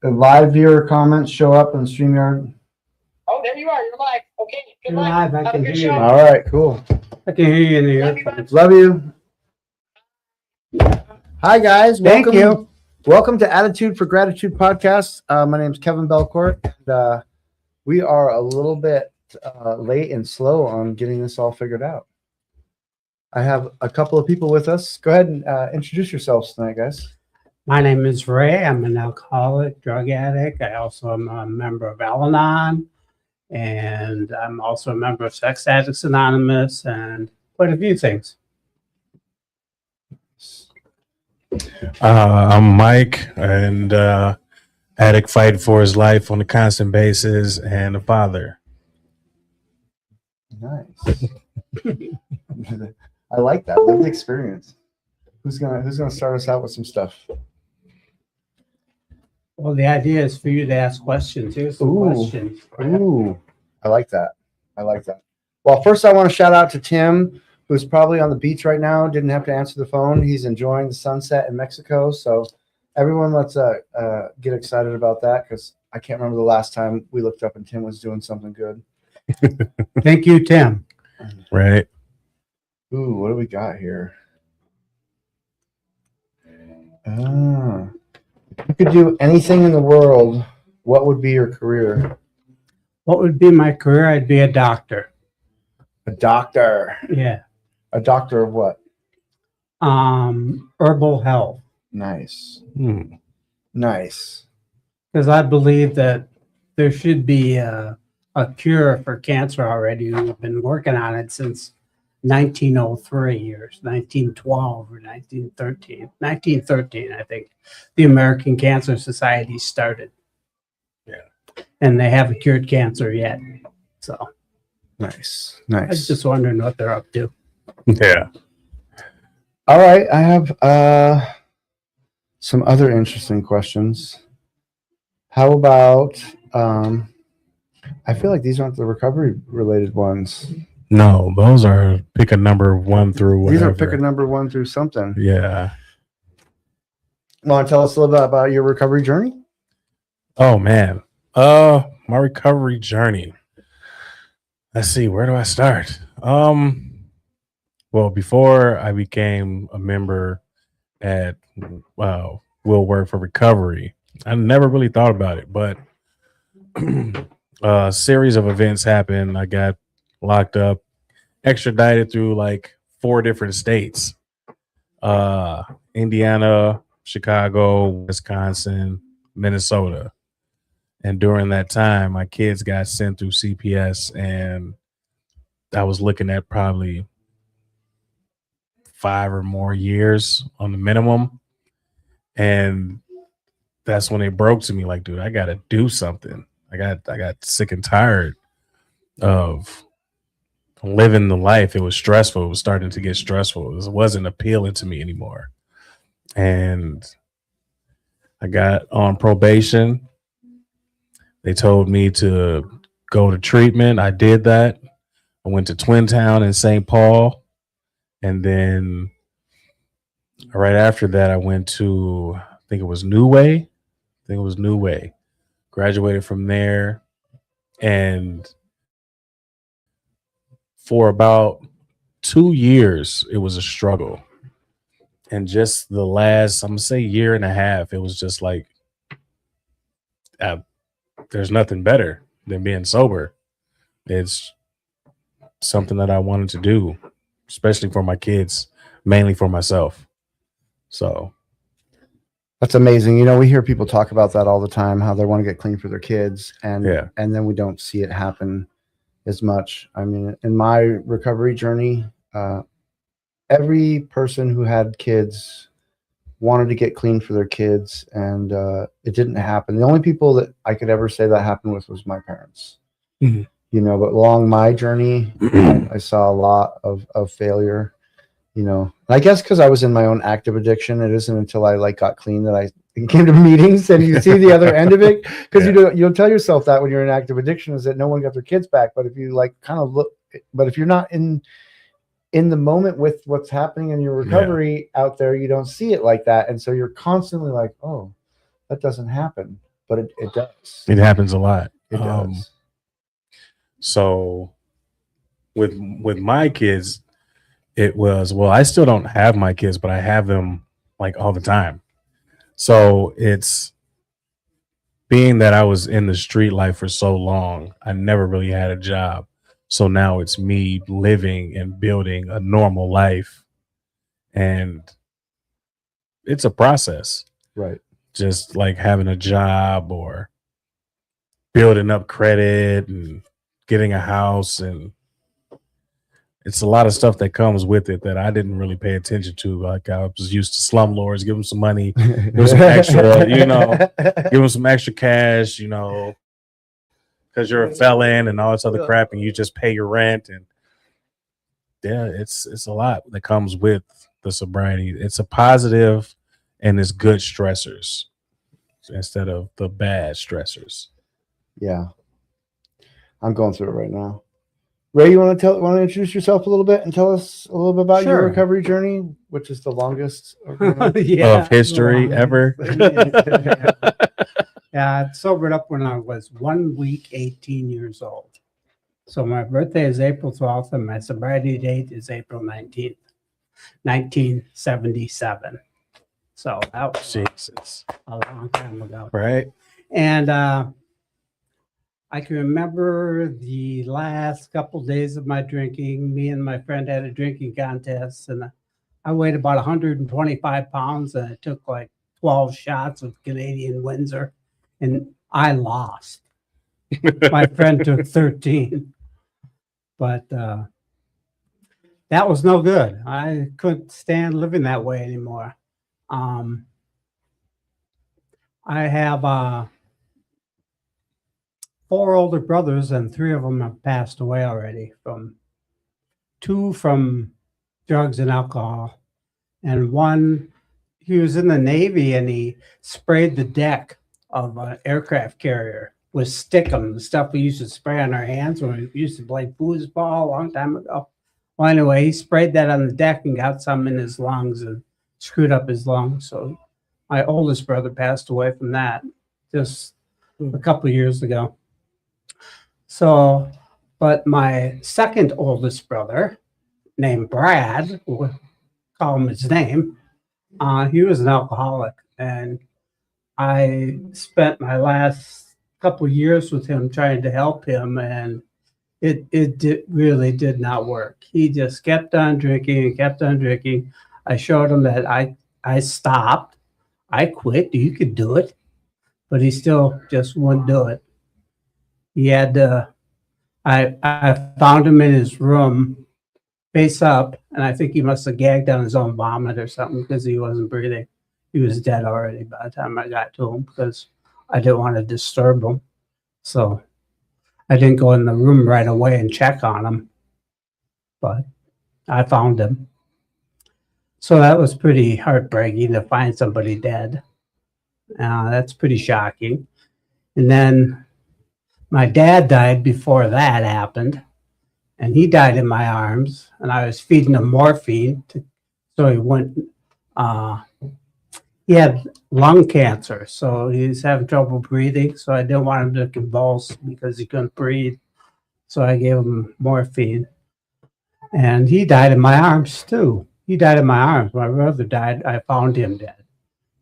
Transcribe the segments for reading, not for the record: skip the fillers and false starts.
The live viewer comments show up in StreamYard. Oh, there you are. You're live. Okay. Good You're luck. live. I Have a can good hear you. show. All right, cool. I can hear you in the Love you, earphones. Love you. Hi, guys. Thank you. Welcome to Attitude for Gratitude podcast. My name is Kevin Belcourt. And, we are a little bit late and slow on getting this all figured out. I have a couple of people with us. Go ahead and introduce yourselves tonight, guys. My name is Ray. I'm an alcoholic, drug addict. I also am a member of Al-Anon, and I'm also a member of Sex Addicts Anonymous, and quite a few things. I'm Mike, and addict fighting for his life on a constant basis, and a father. Nice. I like that lived experience. Who's gonna start us out with some stuff? Well, the idea is for you to ask questions. Here's some questions. Ooh, I like that. I like that. Well, first I want to shout out to Tim, who's probably on the beach right now. Didn't have to answer the phone. He's enjoying the sunset in Mexico. So everyone, let's get excited about that, because I can't remember the last time we looked up and Tim was doing something good. Thank you, Tim. Right. Ooh, what do we got here? If you could do anything in the world, what would be your career? What would be my career? I'd be a doctor. A doctor. Yeah. A doctor of what? Herbal health. Nice. Hmm. Nice. Because I believe that there should be a cure for cancer already. We've been working on it since 1903 or 1912 or 1913. 1913, I think, the American Cancer Society started. Yeah. And they haven't cured cancer yet. So Nice. I was Nice. just wondering what they're up to. Yeah. All right. I have some other interesting questions. How about I feel like these aren't the recovery related ones. No, those are pick a number 1 through whatever. These are pick a number 1 through something. Yeah. Want to tell us a little bit about your recovery journey? Oh man. My recovery journey. Let's see, where do I start? Well, before I became a member at Will Work for Recovery, I never really thought about it, but a series of events happened. I got locked up, extradited through like 4 different states: Indiana, Chicago, Wisconsin, Minnesota. And during that time, my kids got sent through CPS, and I was looking at probably 5 or more years on the minimum. And that's when it broke to me, like, dude, I got to do something. I got sick and tired of living the life. It was stressful. It was starting to get stressful. It wasn't appealing to me anymore. And I got on probation. They told me to go to treatment. I did that. I went to Twin Town in St. Paul. And then right after that, I went to, I think it was New Way. Graduated from there. And for about 2 years, it was a struggle. And just the last, I'm going to say year and a half, it was just like, there's nothing better than being sober. It's something that I wanted to do, especially for my kids, mainly for myself. So That's amazing. You know, we hear people talk about that all the time, how they want to get clean for their kids, and Yeah. and then we don't see it happen as much. I mean, in my recovery journey, every person who had kids wanted to get clean for their kids, and it didn't happen. The only people that I could ever say that happened with was my parents. Mhm. You know, but along my journey, I saw a lot of failure. You know, I guess because I was in my own active addiction, it isn't until I got clean that I came to meetings and you see the other end of it. Because you'll tell yourself that when you're in active addiction is that no one got their kids back. But if you kind of look, but if you're not in the moment with what's happening in your recovery out there, you don't see it like that. And so you're constantly like, oh, that doesn't happen. but it does. It happens a lot. It does. So with my kids, it was, well, I still don't have my kids, but I have them like all the time. So it's being that I was in the street life for so long, I never really had a job. So now it's me living and building a normal life. And it's a process, Right. just like having a job or building up credit and getting a house. And it's a lot of stuff that comes with it that I didn't really pay attention to. Like I was used to slumlords, give them some money, give them some extra, give them some extra cash, because you're a felon and all this other crap, and you just pay your rent. And yeah, it's a lot that comes with the sobriety. It's a positive and it's good stressors instead of the bad stressors. Yeah. I'm going through it right now. Ray, you want to introduce yourself a little bit and tell us a little bit about your Sure. recovery journey, which is the longest Of history ever. Yeah, I sobered up when I was 1 week, 18 years old. So my birthday is April 12th and my sobriety date is April 19th, 1977. So that was Jesus. a long time ago. Right? And I can remember the last couple days of my drinking. Me and my friend had a drinking contest, and I weighed about 125 pounds, and I took like 12 shots of Canadian Windsor, and I lost. My friend took 13, but that was no good. I couldn't stand living that way anymore. I have 4 older brothers, and 3 of them have passed away already. Two from drugs and alcohol, and one, he was in the Navy and he sprayed the deck of an aircraft carrier with stickum, the stuff we used to spray on our hands when we used to play foosball a long time ago. Well, anyway, he sprayed that on the deck and got some in his lungs and screwed up his lungs. So my oldest brother passed away from that just a couple of years ago. So, but my second oldest brother, named Brad, we'll call him his name, he was an alcoholic, and I spent my last couple of years with him trying to help him, and it really did not work. He just kept on drinking and kept on drinking. I showed him that I stopped, I quit, you could do it, but he still just wouldn't do it. He had to, I found him in his room, face up, and I think he must have gagged on his own vomit or something because he wasn't breathing. He was dead already by the time I got to him because I didn't want to disturb him. So I didn't go in the room right away and check on him, but I found him. So that was pretty heartbreaking to find somebody dead. That's pretty shocking. And then my dad died before that happened, and he died in my arms, and I was feeding him morphine so he wouldn't, he had lung cancer, so he's having trouble breathing, so I didn't want him to convulse because he couldn't breathe, so I gave him morphine. And he died in my arms too. He died in my arms. My brother died, I found him dead,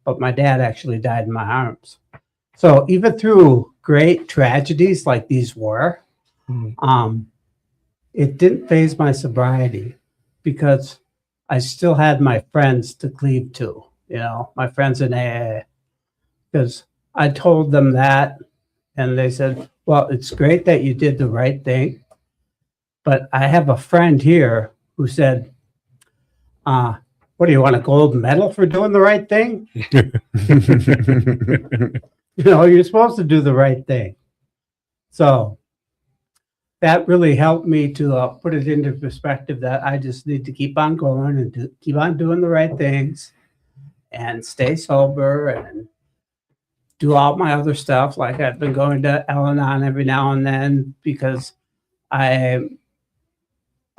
but my dad actually died in my arms. So even through great tragedies like these were, it didn't phase my sobriety because I still had my friends to cleave to, my friends in AA. Because I told them that, and they said, well, it's great that you did the right thing, but I have a friend here who said, what do you want, a gold medal for doing the right thing? You're supposed to do the right thing. So that really helped me to put it into perspective that I just need to keep on going and keep on doing the right things and stay sober and do all my other stuff. Like I've been going to Al-Anon every now and then because I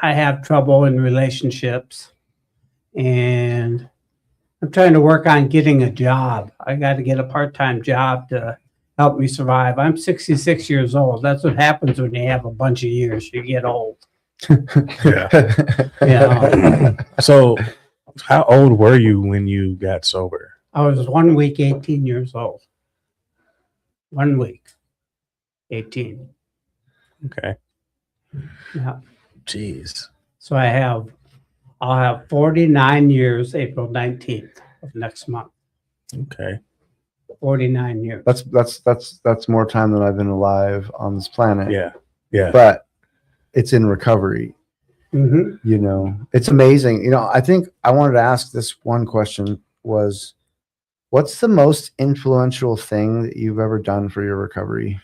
have trouble in relationships, and I'm trying to work on getting a job. I got to get a part-time job to helped me survive. I'm 66 years old. That's what happens when you have a bunch of years. You get old. Yeah. So, how old were you when you got sober? I was 1 week, 18 years old. 1 week, 18. Okay. Yeah. Jeez. So I'll have 49 years, April 19th of next month. Okay. 49 years. That's more time than I've been alive on this planet. Yeah. Yeah. But it's in recovery. Mhm. You know, it's amazing. You know, I think I wanted to ask this one question was, what's the most influential thing that you've ever done for your recovery?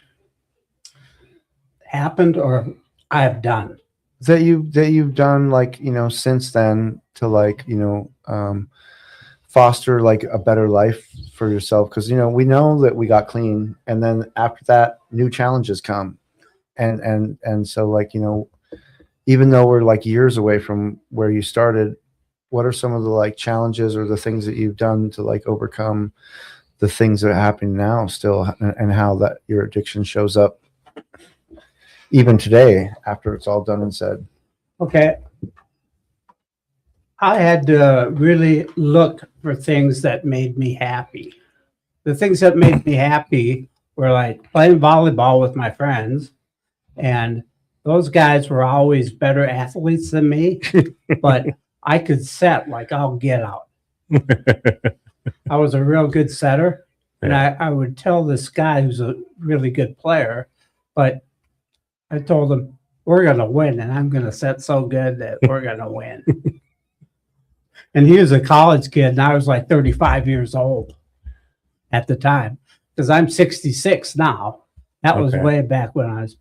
Happened or I have done. That you've done, like, you know, since then to, like, you know, foster like a better life for yourself, because, you know, we know that we got clean, and then after that new challenges come, and so, like, you know, even though we're like years away from where you started, what are some of the like challenges or the things that you've done to like overcome the things that are happening now still, and how that your addiction shows up even today after it's all done and said? Okay. I had to really look for things that made me happy. The things that made me happy were like playing volleyball with my friends, and those guys were always better athletes than me, but I could set like I'll get out. I was a real good setter, and I would tell this guy who's a really good player, but I told him, we're going to win, and I'm going to set so good that we're going to win. And he was a college kid, and I was like 35 years old at the time, because I'm 66 now. That was Okay. way back when I was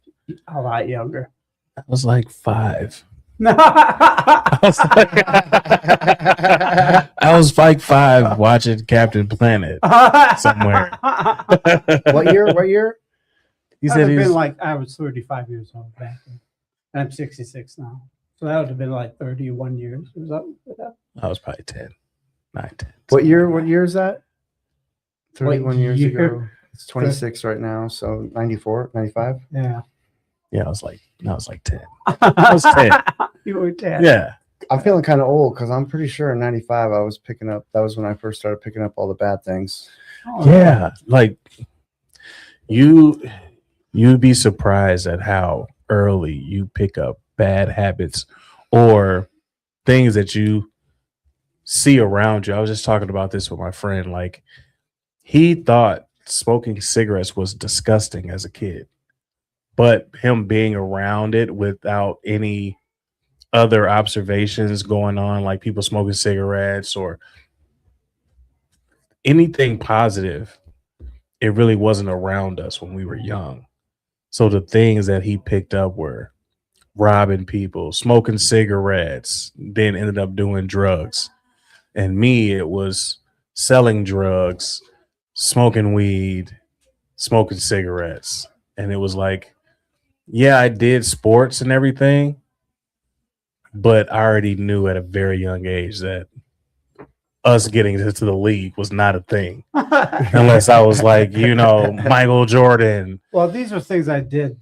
a lot younger. I was like 5. No. I was like 5 watching Captain Planet somewhere. What year? He That said would he have was, been like, I was 35 years old back then. I'm 66 now. So that would have been like 31 years. Was that? I was probably 10, 9, 10. What year is that? 31 years year? ago. It's 26 right now, so 94, 95. Yeah. Yeah, I was like 10. I was 10. You were 10. Yeah. I'm feeling kind of old because I'm pretty sure in 95 I was picking up, that was when I first started picking up all the bad things. Oh, Yeah. Like you'd be surprised at how early you pick up bad habits or things that you see around you. I was just talking about this with my friend. Like, he thought smoking cigarettes was disgusting as a kid, but him being around it without any other observations going on, like people smoking cigarettes or anything positive, it really wasn't around us when we were young. So the things that he picked up were robbing people, smoking cigarettes, then ended up doing drugs. And me, it was selling drugs, smoking weed, smoking cigarettes. And it was like, yeah, I did sports and everything, but I already knew at a very young age that us getting into the league was not a thing. Unless I was like, you know, Michael Jordan. Well, these are things I did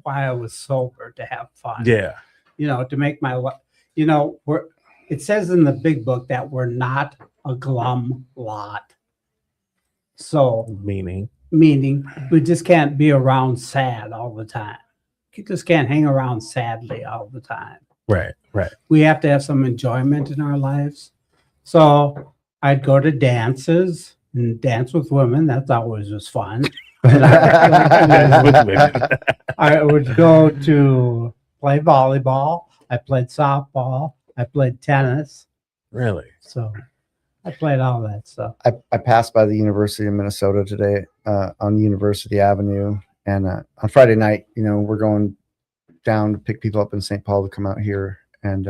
while I was sober to have fun. Yeah. You know, to make my life, you know, it says in the big book that we're not a glum lot. So, Meaning we just can't be around sad all the time. You just can't hang around sadly all the time. right. We have to have some enjoyment in our lives. So I'd go to dances and dance with women. That's always was fun. And I would go to play volleyball. I played softball. I played tennis. Really? So I played all that stuff. I passed by the University of Minnesota today on University Avenue, and on Friday night, you know, we're going down to pick people up in St. Paul to come out here, and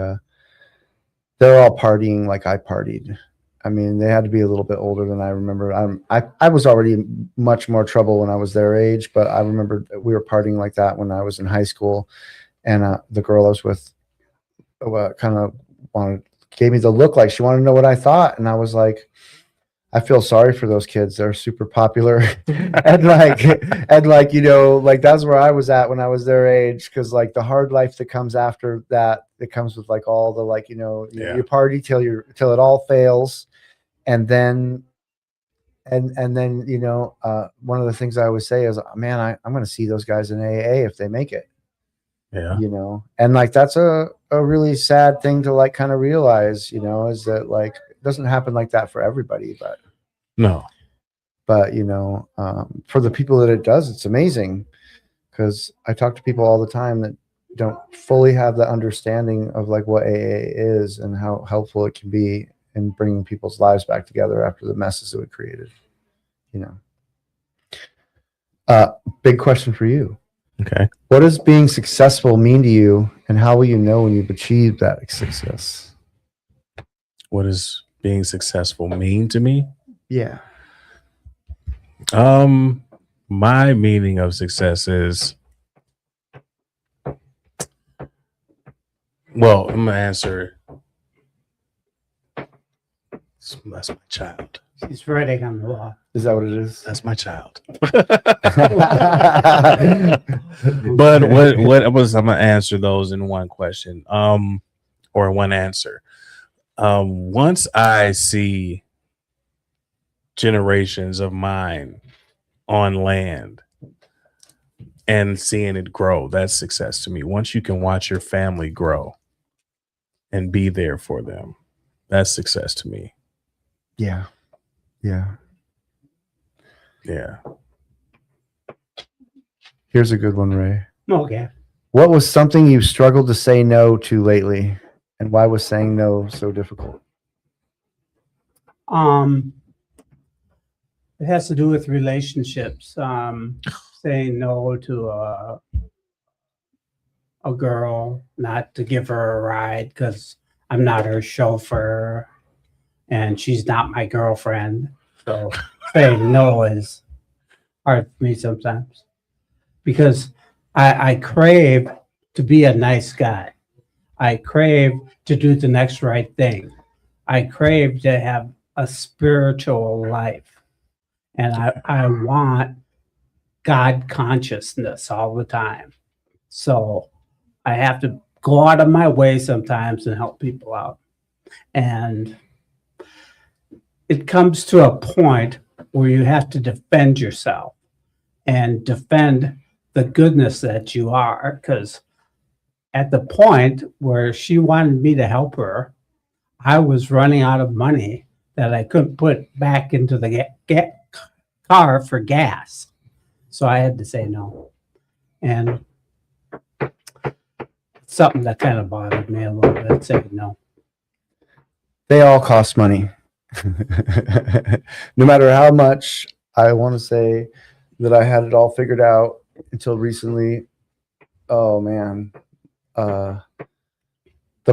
they're all partying like I partied. I mean, they had to be a little bit older than I remember. I was already in much more trouble when I was their age, but I remember we were partying like that when I was in high school, and the girl I was with kind of gave me the look like she wanted to know what I thought, and I was like, I feel sorry for those kids. They're super popular. and like that's where I was at when I was their age. Cause like the hard life that comes after that, it comes with like all the like, you party till it all fails. And then, and then, one of the things I always say is, man, I'm going to see those guys in AA if they make it, Yeah. and like, that's a really sad thing to like kind of realize, is that like, it doesn't happen like that for everybody, No. but for the people that it does, it's amazing. Cause I talk to people all the time that don't fully have the understanding of like what AA is and how helpful it can be in bringing people's lives back together after the messes that we created. Big question for you. Okay. What does being successful mean to you, and how will you know when you've achieved that success? What does being successful mean to me? Yeah. My meaning of success is, well, I'm gonna answer. That's my child. He's writing on the wall. Is that what it is? That's my child. But what was, I'm gonna answer those in one question, or one answer. Once I see generations of mine on land and seeing it grow, that's success to me. Once you can watch your family grow and be there for them, that's success to me. Yeah. Yeah. Yeah. Here's a good one, Ray. Okay. What was something you struggled to say no to lately, and why was saying no so difficult? It has to do with relationships. Saying no to a girl, not to give her a ride because I'm not her chauffeur and she's not my girlfriend. So saying no is hard for me sometimes because I crave to be a nice guy. I crave to do the next right thing. I crave to have a spiritual life. And I want God consciousness all the time. So I have to go out of my way sometimes and help people out. And it comes to a point where you have to defend yourself and defend the goodness that you are. Because at the point where she wanted me to help her, I was running out of money that I couldn't put back into the car for gas. So I had to say no. And something that kind of bothered me a little bit, saying no. They all cost money. No matter how much I want to say that I had it all figured out until recently. Oh man. The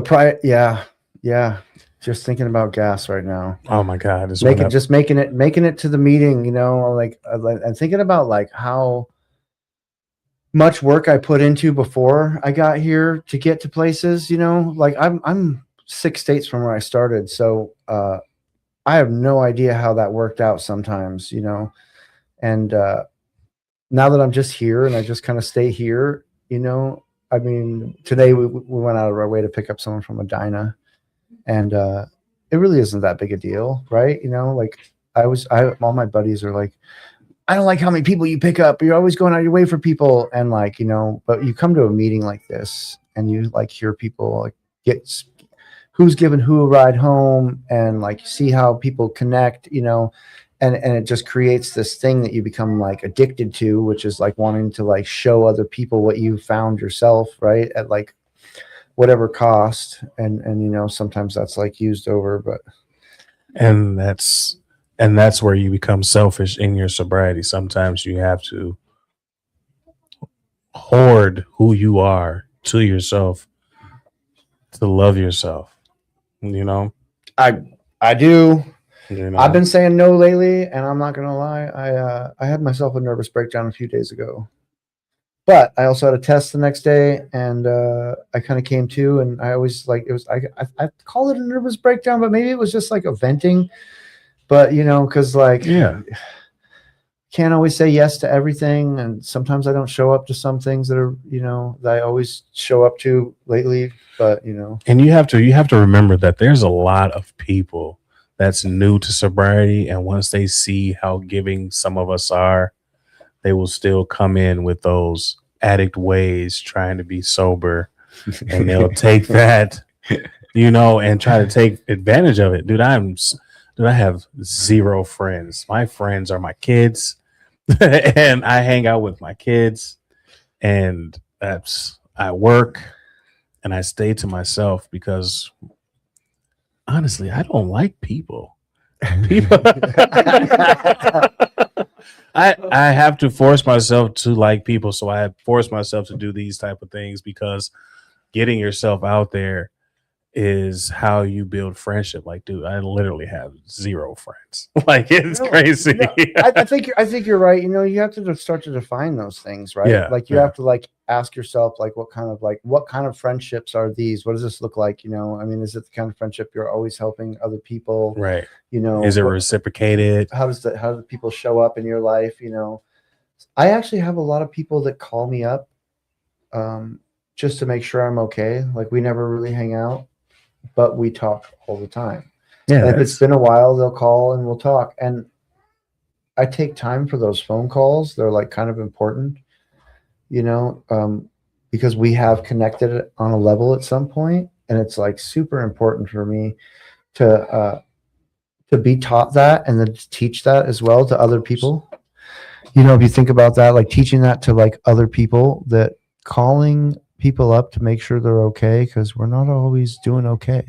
price, yeah. Just thinking about gas right now. Oh my God. Making it to the meeting, like I'm thinking about like how much work I put into before I got here to get to places, like I'm 6 states from where I started. So, I have no idea how that worked out sometimes, and, now that I'm just here and I just kind of stay here, I mean, today we went out of our way to pick up someone from Edina. And it really isn't that big a deal, right? Like all my buddies are like, I don't like how many people you pick up. You're always going out of your way for people. And like, but you come to a meeting like this and you like hear people like get who's giving who a ride home and like see how people connect, and it just creates this thing that you become like addicted to, which is like wanting to like show other people what you found yourself, right? At like whatever cost, and sometimes that's like used over, but and that's where you become selfish in your sobriety. Sometimes you have to hoard who you are to yourself to love yourself. I do. I've been saying no lately, and I'm not gonna lie, I had myself a nervous breakdown a few days ago. But I also had a test the next day, and I kind of came to, and I always like it was. I call it a nervous breakdown, but maybe it was just like a venting. but you know, because like, Yeah. can't always say yes to everything, and sometimes I don't show up to some things that are, you know, that I always show up to lately. But you know, And you have to remember that there's a lot of people that's new to sobriety, and once they see how giving some of us are, they will still come in with those addict ways trying to be sober, and they'll take that, you know, and try to take advantage of it. Dude, I have zero friends. My friends are my kids, and I hang out with my kids, and I work and I stay to myself because honestly, I don't like people. People I have to force myself to like people, so I force myself to do these type of things because getting yourself out there is how you build friendship. Like, dude, I literally have zero friends. Like, it's No, crazy. no, I think you're right. You know, you have to start to define those things, right? Yeah, Like you yeah. have to like ask yourself, like, what kind of friendships are these? What does this look like? You know, I mean, is it the kind of friendship you're always helping other people? Right. You know, Is it reciprocated? how do people show up in your life? You know, I actually have a lot of people that call me up, just to make sure I'm okay. Like we never really hang out, but we talk all the time. Yeah. And if it's been a while, they'll call and we'll talk. And I take time for those phone calls. They're like kind of important, you know, because we have connected on a level at some point, and it's like super important for me to be taught that and then to teach that as well to other people. You know, if you think about that, like teaching that to like other people, that calling people up to make sure they're okay, because we're not always doing okay.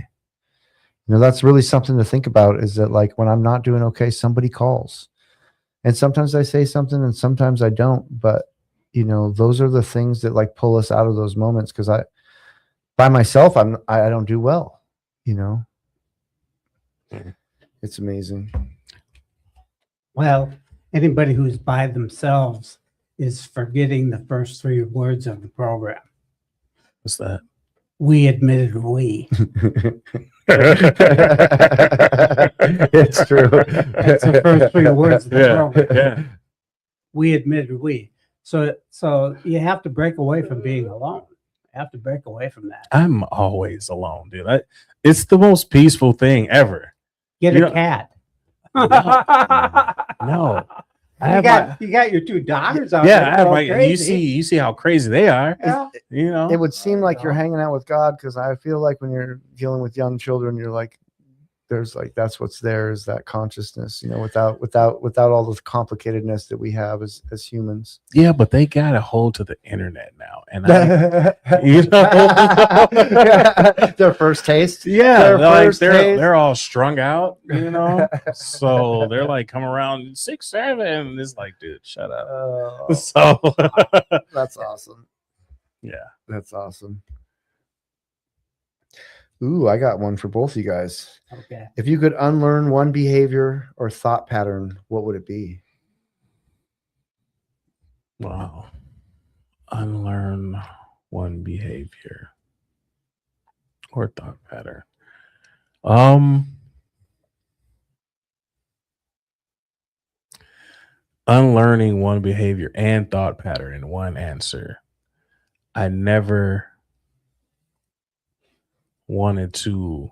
You know, that's really something to think about, is that like when I'm not doing okay, somebody calls. And sometimes I say something and sometimes I don't. But, you know, those are the things that like pull us out of those moments, because by myself, I don't do well, you know. Mhm. It's amazing. Well, anybody who's by themselves is forgetting the first three words of the program. What's that? We admitted we. It's true. That's the first three words of the program. Yeah. We admitted we. So you have to break away from being alone. You have to break away from that. I'm always alone, dude. It's the most peaceful thing ever. Get You a know- cat. No. You got your two daughters out Yeah, there. I have going my, crazy. you see how crazy they are. Yeah. You know? It would seem like you're Yeah. hanging out with God, because I feel like when you're dealing with young children, you're like, there's like, that's what's there, is that consciousness, you know, without all the complicatedness that we have as humans. Yeah, but they got a hold to the internet now. And you know, Their first taste. yeah, Their like first taste. they're all strung out, you know. So they're like come around 6, 7. It's like, dude, shut up. Oh, So that's awesome. yeah. That's awesome. Ooh, I got one for both you guys. Okay. If you could unlearn one behavior or thought pattern, what would it be? Wow. Unlearn one behavior or thought pattern. Unlearning one behavior and thought pattern in one answer. I never wanted to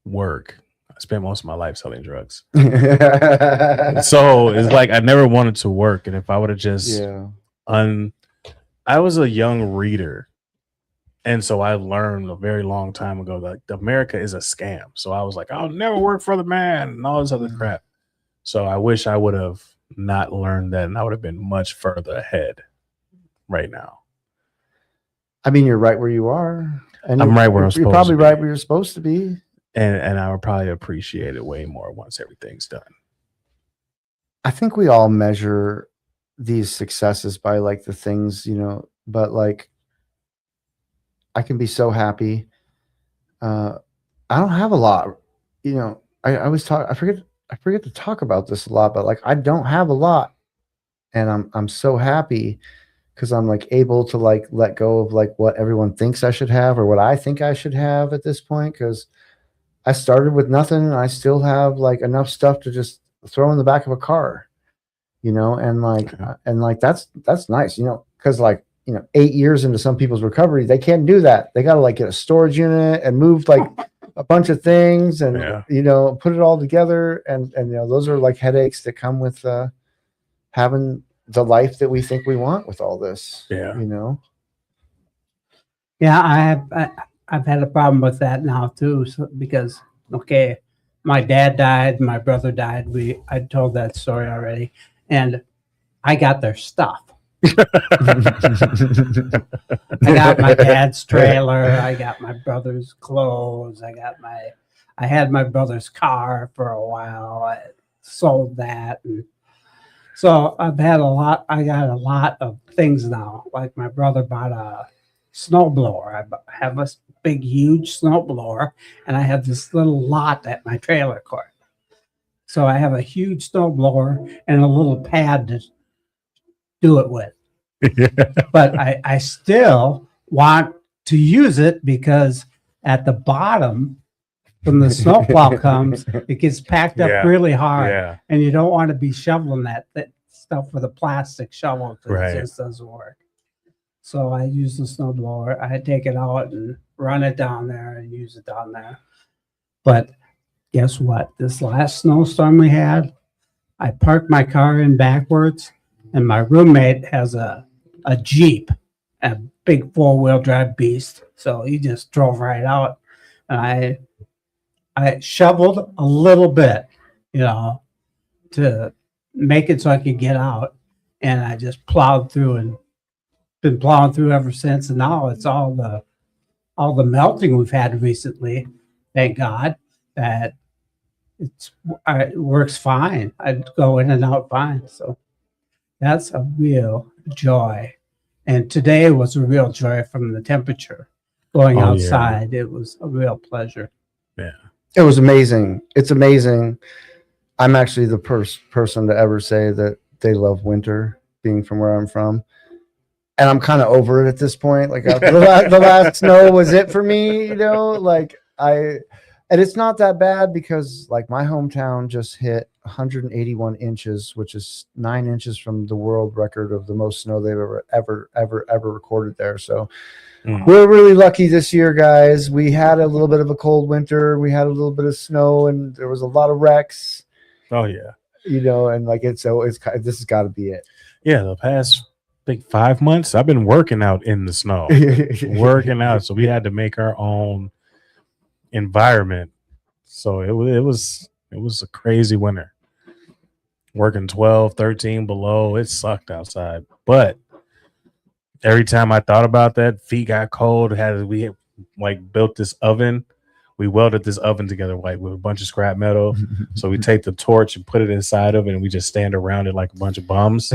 work. I spent most of my life selling drugs. So it's like I never wanted to work. And if I would have just yeah. I was a young reader. And so I learned a very long time ago that America is a scam. So I was like, I'll never work for the man and all this other crap. So I wish I would have not learned that, and I would have been much further ahead right now. I mean, you're right where you are. And I'm right where I'm you're supposed probably to be. right where you're supposed to be. And I would probably appreciate it way more once everything's done. I think we all measure these successes by like the things, you know, but like I can be so happy. I don't have a lot, you know. I always talk. I forget to talk about this a lot, but like I don't have a lot, and I'm so happy because I'm like able to like let go of like what everyone thinks I should have or what I think I should have at this point, because I started with nothing, and I still have like enough stuff to just throw in the back of a car, you know, and like that's nice, you know, because like, you know, 8 years into some people's recovery, they can't do that. They got to like get a storage unit and move like a bunch of things and Yeah. you know, put it all together, and you know, those are like headaches that come with having the life that we think we want with all this. Yeah. You know. Yeah, I've had a problem with that now too, so, because okay, my dad died, my brother died. I told that story already, and I got their stuff. I got my dad's trailer. I got my brother's clothes. I had my brother's car for a while. I sold that, and so I've had a lot. I got a lot of things now. Like my brother bought a snowblower. I have a big, huge snowblower, and I have this little lot at my trailer court. So I have a huge snowblower and a little pad to do it with. Yeah. But I still want to use it because at the bottom, when the snowplow comes, it gets packed up Yeah. really hard, Yeah. and you don't want to be shoveling that stuff with a plastic shovel because Right. it just doesn't work. So I use the snowblower. I take it out and run it down there and use it down there. But guess what? This last snowstorm we had, I parked my car in backwards, and my roommate has a Jeep, a big 4-wheel drive beast. So he just drove right out, and I shoveled a little bit, you know, to make it so I could get out, and I just plowed through and been plowing through ever since. And now it's all the melting we've had recently. Thank God that it works fine. I go in and out fine. So that's a real joy. And today was a real joy from the temperature. Going outside, it was a real pleasure. Yeah. It was amazing. It's amazing. I'm actually the person to ever say that they love winter, being from where I'm from. And I'm kind of over it at this point. Like after the last snow was it for me, you know, like and it's not that bad because like my hometown just hit 181 inches, which is 9 inches from the world record of the most snow they've ever recorded there. So we're really lucky this year, guys. We had a little bit of a cold winter. We had a little bit of snow, and there was a lot of wrecks. Oh yeah. You know, and like this has got to be it. Yeah. The past 5 months, I've been working out in the snow, working out. So we had to make our own environment. So it was a crazy winter. Working 12, 13 below. It sucked outside. But every time I thought about that, feet got cold. We like built this oven. We welded this oven together like with a bunch of scrap metal. So we take the torch and put it inside of it, and we just stand around it like a bunch of bums.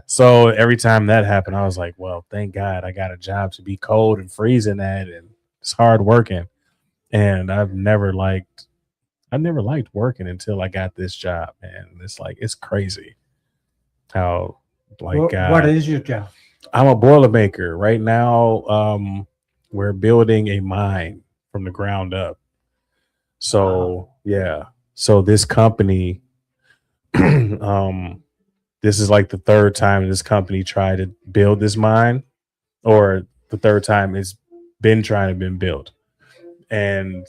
So every time that happened, I was like, well, thank God I got a job to be cold and freezing at, and it's hard working. And I've never liked working until I got this job, man. It's crazy how What is your job? I'm a boiler maker right now. We're building a mine from the ground up. So yeah. So this company, this is like the third time this company tried to build this mine, or the third time it's been trying to be built. And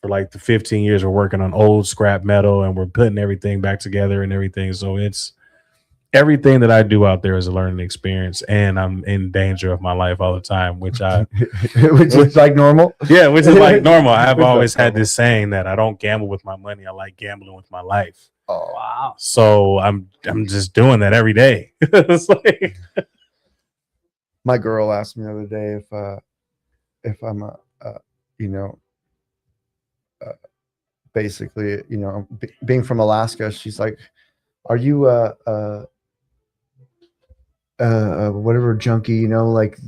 for like the 15 years, we're working on old scrap metal, and we're putting everything back together and everything. So it's everything that I do out there is a learning experience, and I'm in danger of my life all the time, which is like normal. Yeah, which is like normal. I've always had this saying that I don't gamble with my money. I like gambling with my life. Oh wow! So I'm just doing that every day. It's like, my girl asked me the other day if I'm basically, you know, being from Alaska, she's like, are you whatever junkie, you know, like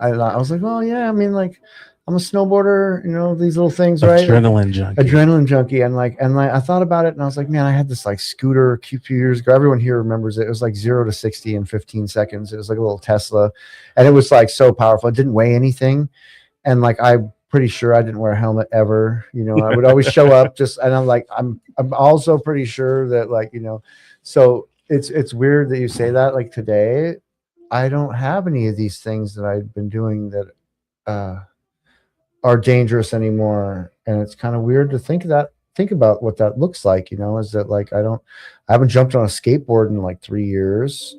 I was like, oh yeah, I mean, like I'm a snowboarder, you know, these little things, right? Adrenaline junkie. And I thought about it, and I was like, man, I had this like scooter a few years ago. Everyone here remembers it. It was like 0 to 60 in 15 seconds. It was like a little Tesla, and it was like so powerful. It didn't weigh anything, And like, I'm pretty sure I didn't wear a helmet ever. You know, I would always show up just, and I'm like, I'm also pretty sure that, like, you know, so it's weird that you say that. Like today, I don't have any of these things that I've been doing that are dangerous anymore. And it's kind of weird to think about what that looks like, you know, is that like, I haven't jumped on a skateboard in like 3 years.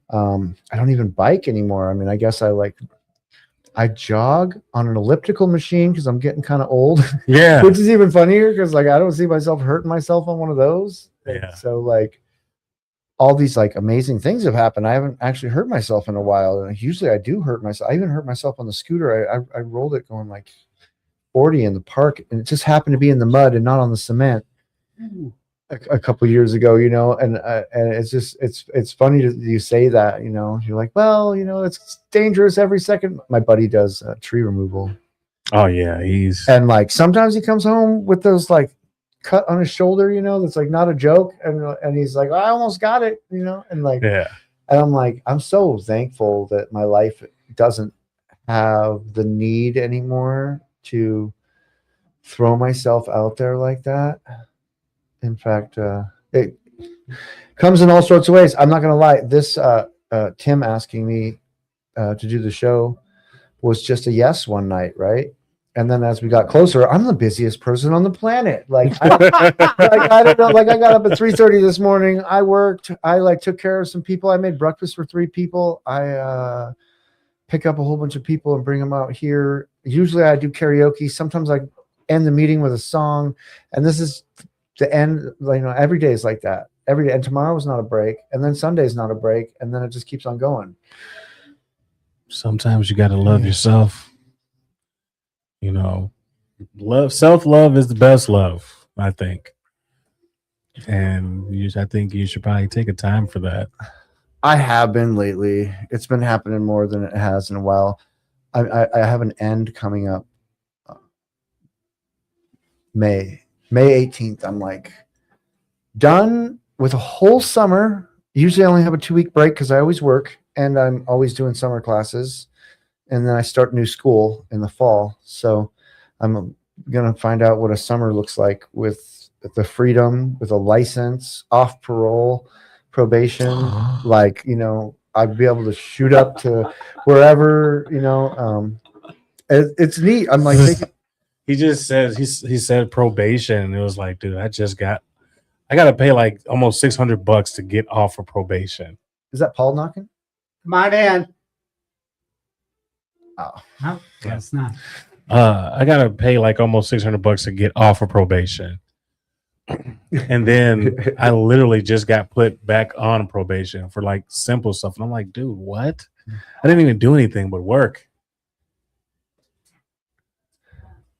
I don't even bike anymore. I mean, I guess I jog on an elliptical machine because I'm getting kind of old. Yeah. Which is even funnier because like I don't see myself hurting myself on one of those. Yeah. And so like all these like amazing things have happened. I haven't actually hurt myself in a while. And usually I do hurt myself. I even hurt myself on the scooter. I rolled it going like 40 in the park, and it just happened to be in the mud and not on the cement a couple years ago, you know. And it's just it's funny that you say that, you know. You're like, well, you know, it's dangerous every second. My buddy does tree removal. Oh yeah, and like sometimes he comes home with those like cut on his shoulder, you know, that's like not a joke, and he's like, I almost got it, you know. And like, yeah. And I'm like, I'm so thankful that my life doesn't have the need anymore to throw myself out there like that. In fact, it comes in all sorts of ways. I'm not gonna lie, this Tim asking me to do the show was just a yes one night, right? And then as we got closer, I'm the busiest person on the planet. Like, I don't know. Like, I got up at 3:30 this morning. I worked. I like took care of some people. I made breakfast for 3 people. I pick up a whole bunch of people and bring them out here. Usually, I do karaoke. Sometimes I end the meeting with a song. And this is the end. You know, every day is like that. Every day. And tomorrow is not a break. And then Sunday is not a break. And then it just keeps on going. Sometimes you got to love yourself. You know, self-love is the best love, I think. And I think you should probably take a time for that. I have been lately. It's been happening more than it has in a while. I have an end coming up. May 18th. I'm like done with a whole summer. Usually I only have a 2-week break because I always work and I'm always doing summer classes. And then I start new school in the fall. So I'm going to find out what a summer looks like with the freedom, with a license, off parole, probation. Like, you know, I'd be able to shoot up to wherever, you know. It's neat. I'm like, he just said, he said probation. And it was like, dude, I got to pay like almost $600 to get off of probation. Is that Paul knocking? Come on in. Oh, no, that's not. I gotta pay like almost $600 to get off of probation, and then I literally just got put back on probation for like simple stuff, and I'm like, dude, what? I didn't even do anything but work.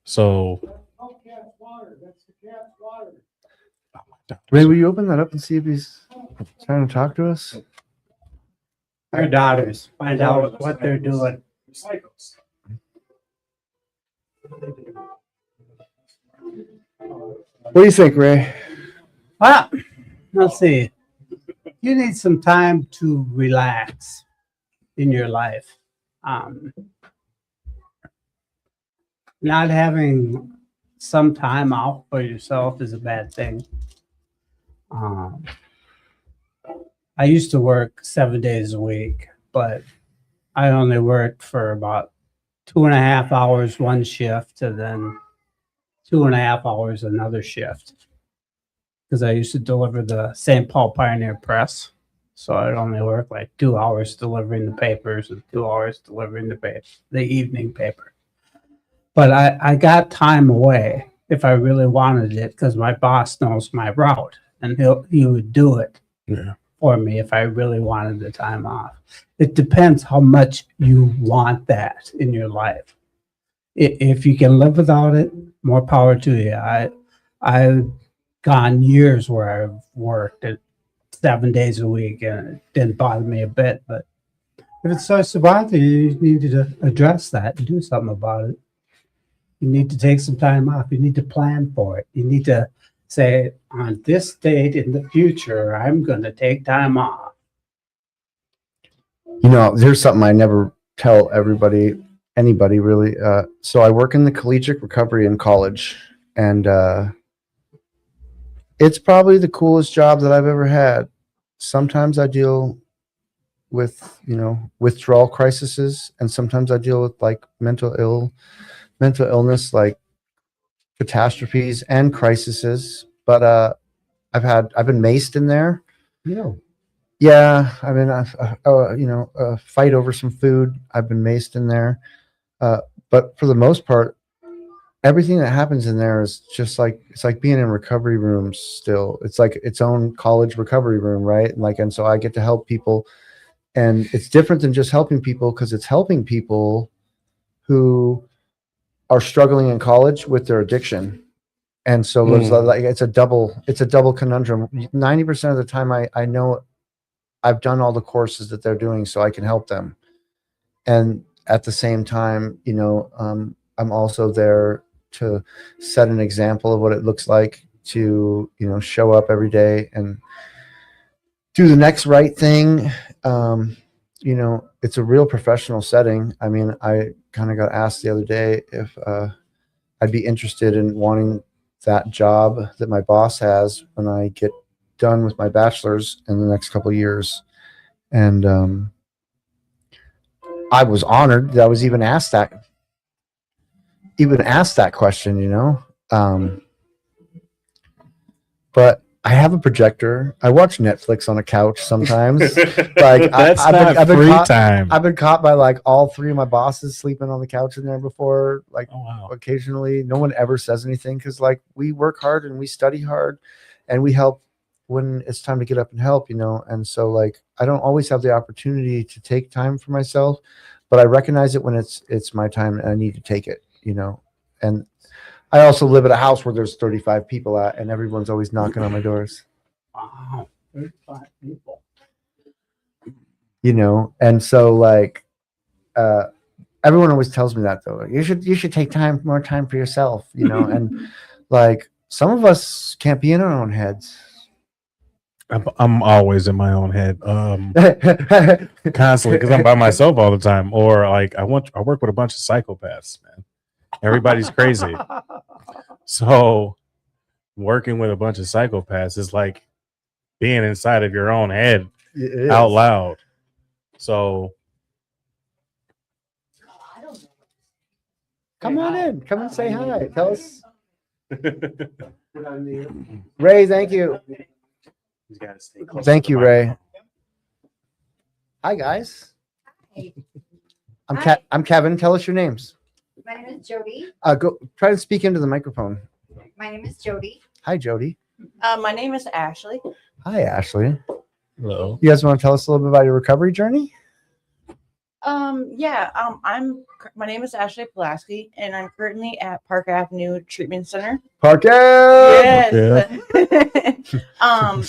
So, Oh, cat's water. That's the cat's water. oh my God. Ray, will you open that up and see if he's trying to talk to us? Our daughters. Find out what they're doing. What do you think, Ray? Well, let's see. You need some time to relax in your life. Not having some time out for yourself is a bad thing. I used to work 7 days a week, but I only worked for about 2.5 hours one shift and then 2.5 hours another shift. Because I used to deliver the St. Paul Pioneer Press. So I'd only work like 2 hours delivering the papers and 2 hours delivering the evening paper. But I got time away if I really wanted it because my boss knows my route and he would do it. Yeah. For me if I really wanted the time off. It depends how much you want that in your life. If you can live without it, more power to you. I've gone years where I've worked at 7 days a week and it didn't bother me a bit. But if it starts to bother you, you need to address that and do something about it. You need to take some time off. You need to plan for it. You need to say, on this date in the future, I'm going to take time off. You know, there's something I never tell everybody. anybody really. So I work in the collegiate recovery in college, and it's probably the coolest job that I've ever had. Sometimes I deal with, withdrawal crises, and sometimes I deal with like mental illness, like catastrophes and crises. But I've been maced in there. Yeah, I mean, a fight over some food. I've been maced in there. But for the most part, everything that happens in there is just like, it's like being in recovery rooms still. It's like its own college recovery room, right? And so I get to help people, and it's different than just helping people, because it's helping people who are struggling in college with their addiction. And so there's like, it's a double conundrum. 90% of the time I know I've done all the courses that they're doing so I can help them. And at the same time, I'm also there to set an example of what it looks like to, show up every day and do the next right thing. It's a real professional setting. I mean, I kind of got asked the other day if I'd be interested in wanting that job that my boss has when I get done with my bachelor's in the next couple of years. And I was honored that I was even asked that question, but I have a projector. I watch Netflix on a couch sometimes. Like I've been caught by like all three of my bosses sleeping on the couch in there before. Like, Oh, wow. occasionally, no one ever says anything, because like we work hard and we study hard, and we help when it's time to get up and help. And so like I don't always have the opportunity to take time for myself, but I recognize it when it's my time and I need to take it. And I also live at a house where there's 35 people at, and everyone's always knocking on my doors. Wow, 35 people. And so like everyone always tells me that, though. You should take more time for yourself, and like some of us can't be in our own heads. I'm always in my own head, constantly, because I'm by myself all the time. Or like I work with a bunch of psychopaths, man. Everybody's crazy. So working with a bunch of psychopaths is like being inside of your own head out loud. So come on in. Come and say hi. Tell us. Ray, thank you. Thank you, Ray. Hi, guys. Hey. I'm Kevin. Tell us your names. My name is Jody. Go try to speak into the microphone. My name is Jody. Hi, Jody. My name is Ashley. Hi, Ashley. hello. You guys want to tell us a little bit about your recovery journey? My name is Ashley Pulaski, and I'm currently at Park Avenue Treatment Center. Park Ave! Yes. I'm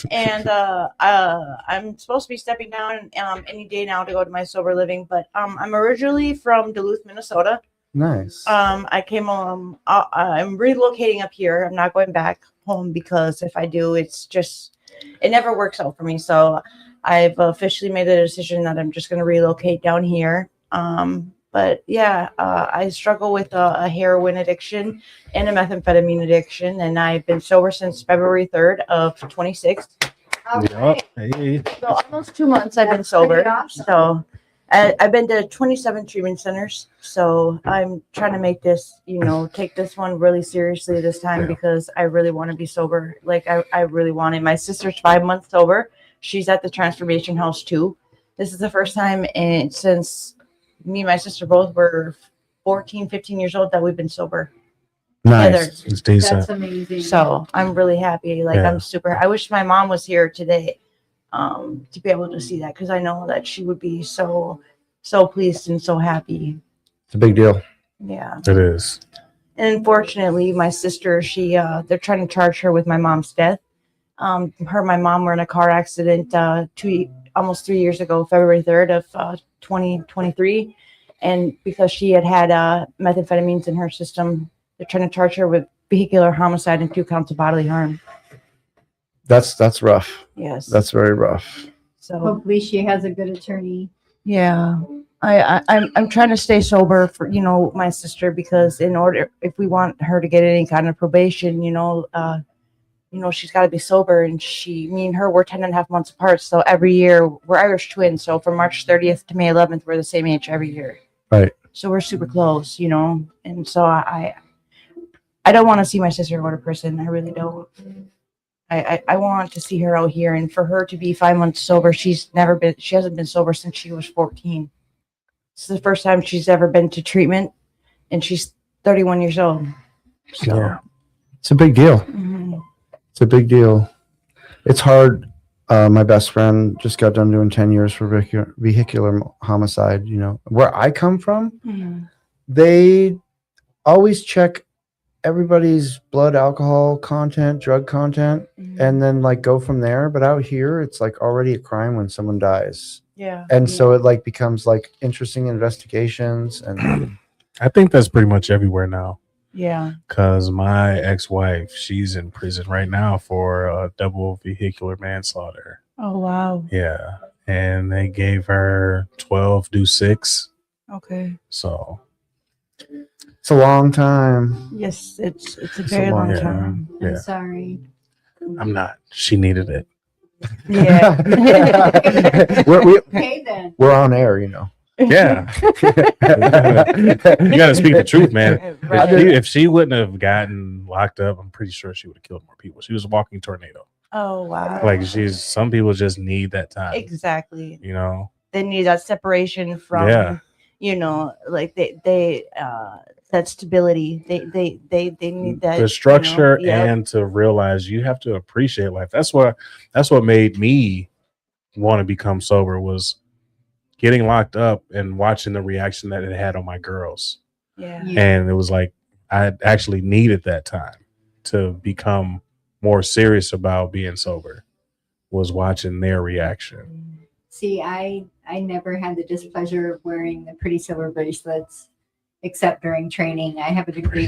supposed to be stepping down any day now to go to my sober living, but I'm originally from Duluth, Minnesota. Nice. I came I'm relocating up here. I'm not going back home, because if I do, it never works out for me. So I've officially made the decision that I'm just going to relocate down here. But yeah, I struggle with a heroin addiction and a methamphetamine addiction, and I've been sober since February 3rd of 26. Okay. Hey. So almost 2 months I've been That's pretty sober. awesome. So I've been to 27 treatment centers. So I'm trying to make this, take this one really seriously this time, Yeah. because I really want to be sober. Like I really want it. My sister's 5 months sober. She's at the transformation house too. This is the first time since me and my sister both were 14, 15 years old that we've been sober. Nice. It's decent. That's amazing. So I'm really happy. Like Yeah. I'm super. I wish my mom was here today, to be able to see that, because I know that she would be so pleased and so happy. It's a big deal. Yeah. It is. And unfortunately, my sister, they're trying to charge her with my mom's death. Her and my mom were in a car accident almost 3 years ago, February 3rd of 2023, and because she had methamphetamines in her system, they're trying to charge her with vehicular homicide and 2 counts of bodily harm. That's rough. Yes. That's very rough. So Hopefully she has a good attorney. yeah. I'm trying to stay sober for, you know, my sister, because in order, if we want her to get any kind of probation, she's got to be sober. And me and her, we're 10 and a half months apart. So every year we're Irish twins. So from March 30th to May 11th, we're the same age every year. Right. So we're super close, you know? And so I don't want to see my sister go to prison. I really don't. I want to see her out here, and for her to be 5 months sober, she hasn't been sober since she was 14. This is the first time she's ever been to treatment, and she's 31 years old. So, Yeah. It's a big deal. mhm. It's a big deal. It's hard. My best friend just got done doing 10 years for vehicular homicide. You know, where I come from, Mhm. they always check everybody's blood alcohol content, drug content, Mhm. and then like go from there. But out here, it's like already a crime when someone dies. Yeah. And so it like becomes like interesting investigations. And I think that's pretty much everywhere now. Yeah. Because my ex-wife, she's in prison right now for double vehicular manslaughter. Oh, wow. Yeah. And they gave her 12 do 6. Okay. So it's a long time. Yes, it's a It's a very long long time. time. I'm Yeah. sorry. I'm not. She needed it. Yeah. Okay then. We're on air, you know. Yeah. You got to speak the truth, man. Right. If she wouldn't have gotten locked up, I'm pretty sure she would have killed more people. She was a walking tornado. Oh, wow. Like some people just need that time. Exactly. You know? They need that separation from, Yeah. like they that stability. They need that The structure Yep. and to realize you have to appreciate life. That's what made me want to become sober, was getting locked up and watching the reaction that it had on my girls. Yeah. And it was like I actually needed that time to become more serious about being sober, was watching their reaction. See, I never had the displeasure of wearing the pretty silver bracelets, except during training. I have a degree.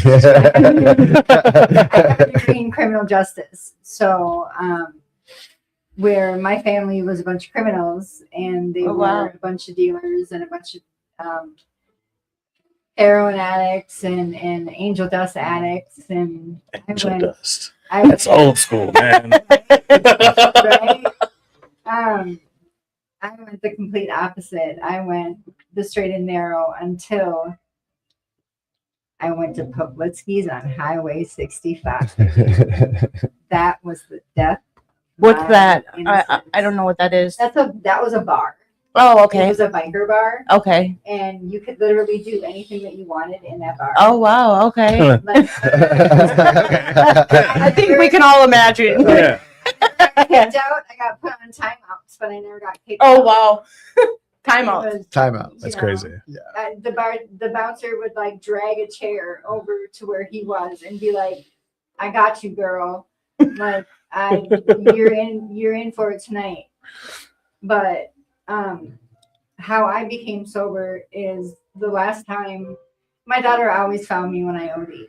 I have a degree in criminal justice. So, where my family was a bunch of criminals, and they Oh, were wow. a bunch of dealers and a bunch of heroin addicts and angel dust addicts, and Angel dust. I That's old school, man. right? I went the complete opposite. I went the straight and narrow until I went to Poplitsky's on Highway 65. That was the death. of What's my that? innocence. I don't know what that is. That was a bar. Oh, It okay. was a biker bar, Okay. and you could literally do anything that you wanted in that bar. Oh, wow. Okay. Like, I think we can all imagine. Yeah. I kicked out. I got put on timeouts, but I never got kicked Oh, out. wow. It Timeout. was, Timeout. That's you know, crazy. the bouncer would like drag a chair over to where he was and be like, "I got you, girl. Like, you're in for it tonight." But how I became sober is the last time my daughter always found me when I OD'd.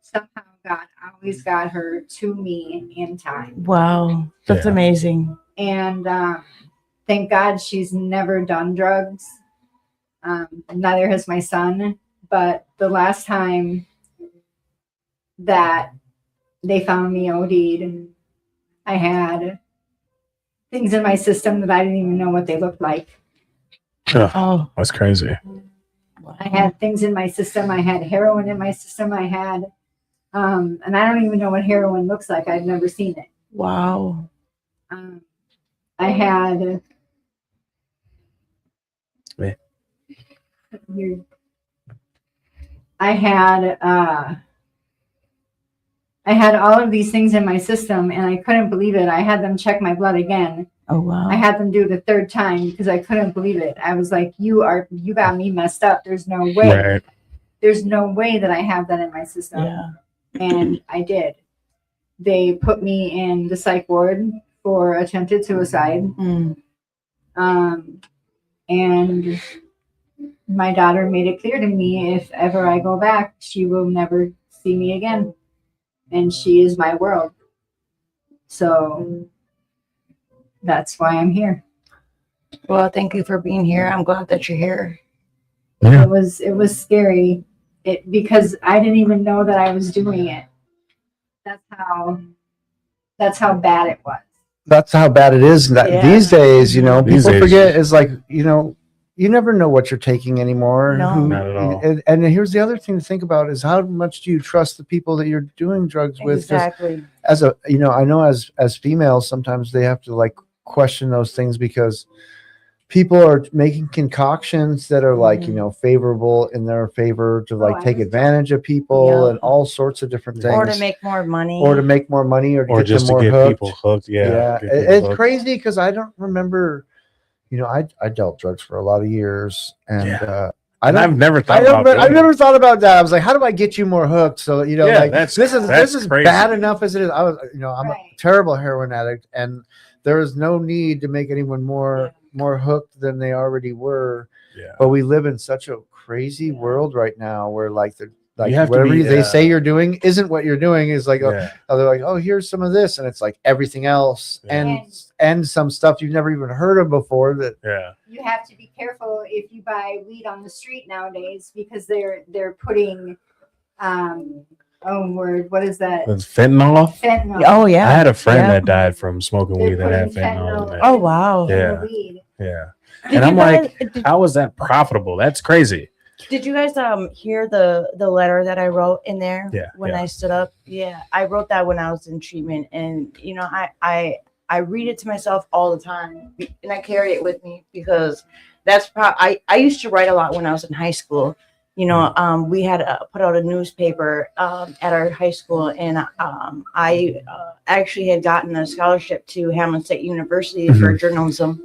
Somehow God always got her to me in time. Wow. That's Yeah. amazing. And thank God she's never done drugs. Neither has my son. But the last time that they found me OD'd, I had things in my system that I didn't even know what they looked like. Oh. That's crazy. I had things in my system. I had heroin in my system. I had, and I don't even know what heroin looks like. I've never seen it. Wow. I had. Yeah. Weird. I had all of these things in my system, and I couldn't believe it. I had them check my blood again. Oh, wow. I had them do it the third time because I couldn't believe it. I was like, you got me messed up. There's no way. Right. There's no way that I have that in my system. Yeah. And I did. They put me in the psych ward for attempted suicide. Mm. And my daughter made it clear to me, if ever I go back, she will never see me again. And she is my world. So that's why I'm here. Well, thank you for being here. I'm glad that you're here. Yeah. It was scary. Because I didn't even know that I was doing it. That's how bad it was. That's how bad it is. That Yeah. these days, you know, These people days, forget is like, you know, you never know what you're taking anymore. No. Not at all. And here's the other thing to think about is how much do you trust the people that you're doing drugs with? 'Cause Exactly. as a, you know, I know as females, sometimes they have to like question those things because people are making concoctions that are like, you know, favorable in their favor to like I take was advantage of people Yeah. and all sorts of different things. Or to make more money. or to make more money or to Or get just them more to get hooked. people hooked. Yeah. get people It's hooked. crazy because I don't remember, you know, I dealt drugs for a lot of years and Yeah. I And I've don't never I thought don't, about I've doing never it. thought about that. I was like, how do I get you more hooked? So, you know, Yeah, like that's this is crazy. bad enough as it is. I was, you know, I'm Right. a terrible heroin addict and there is no need to make anyone more hooked than they already were. Yeah. But we live in such a crazy world right now where like the like have to whatever be, they say you're doing isn't what you're doing is like Yeah. they're like, oh, here's some of this, and it's like everything else, Yeah. and some stuff you've never even heard of before. That Yeah. You have to be careful if you buy weed on the street nowadays because they're putting what is that? It's fentanyl. Fentanyl. Oh yeah. I had a friend Yeah. that died from smoking They're weed that had putting fentanyl in it. Oh wow. in the Yeah. weed. Yeah. Did And I'm you guys- like, how is that profitable? That's crazy. Did you guys hear the letter that I wrote in there Yeah, when yeah. I stood up? Yeah, I wrote that when I was in treatment, and you know, I read it to myself all the time, and I carry it with me because that's I used to write a lot when I was in high school. You know, we had put out a newspaper at our high school, and I actually had gotten a scholarship to Hamlin State University for journalism.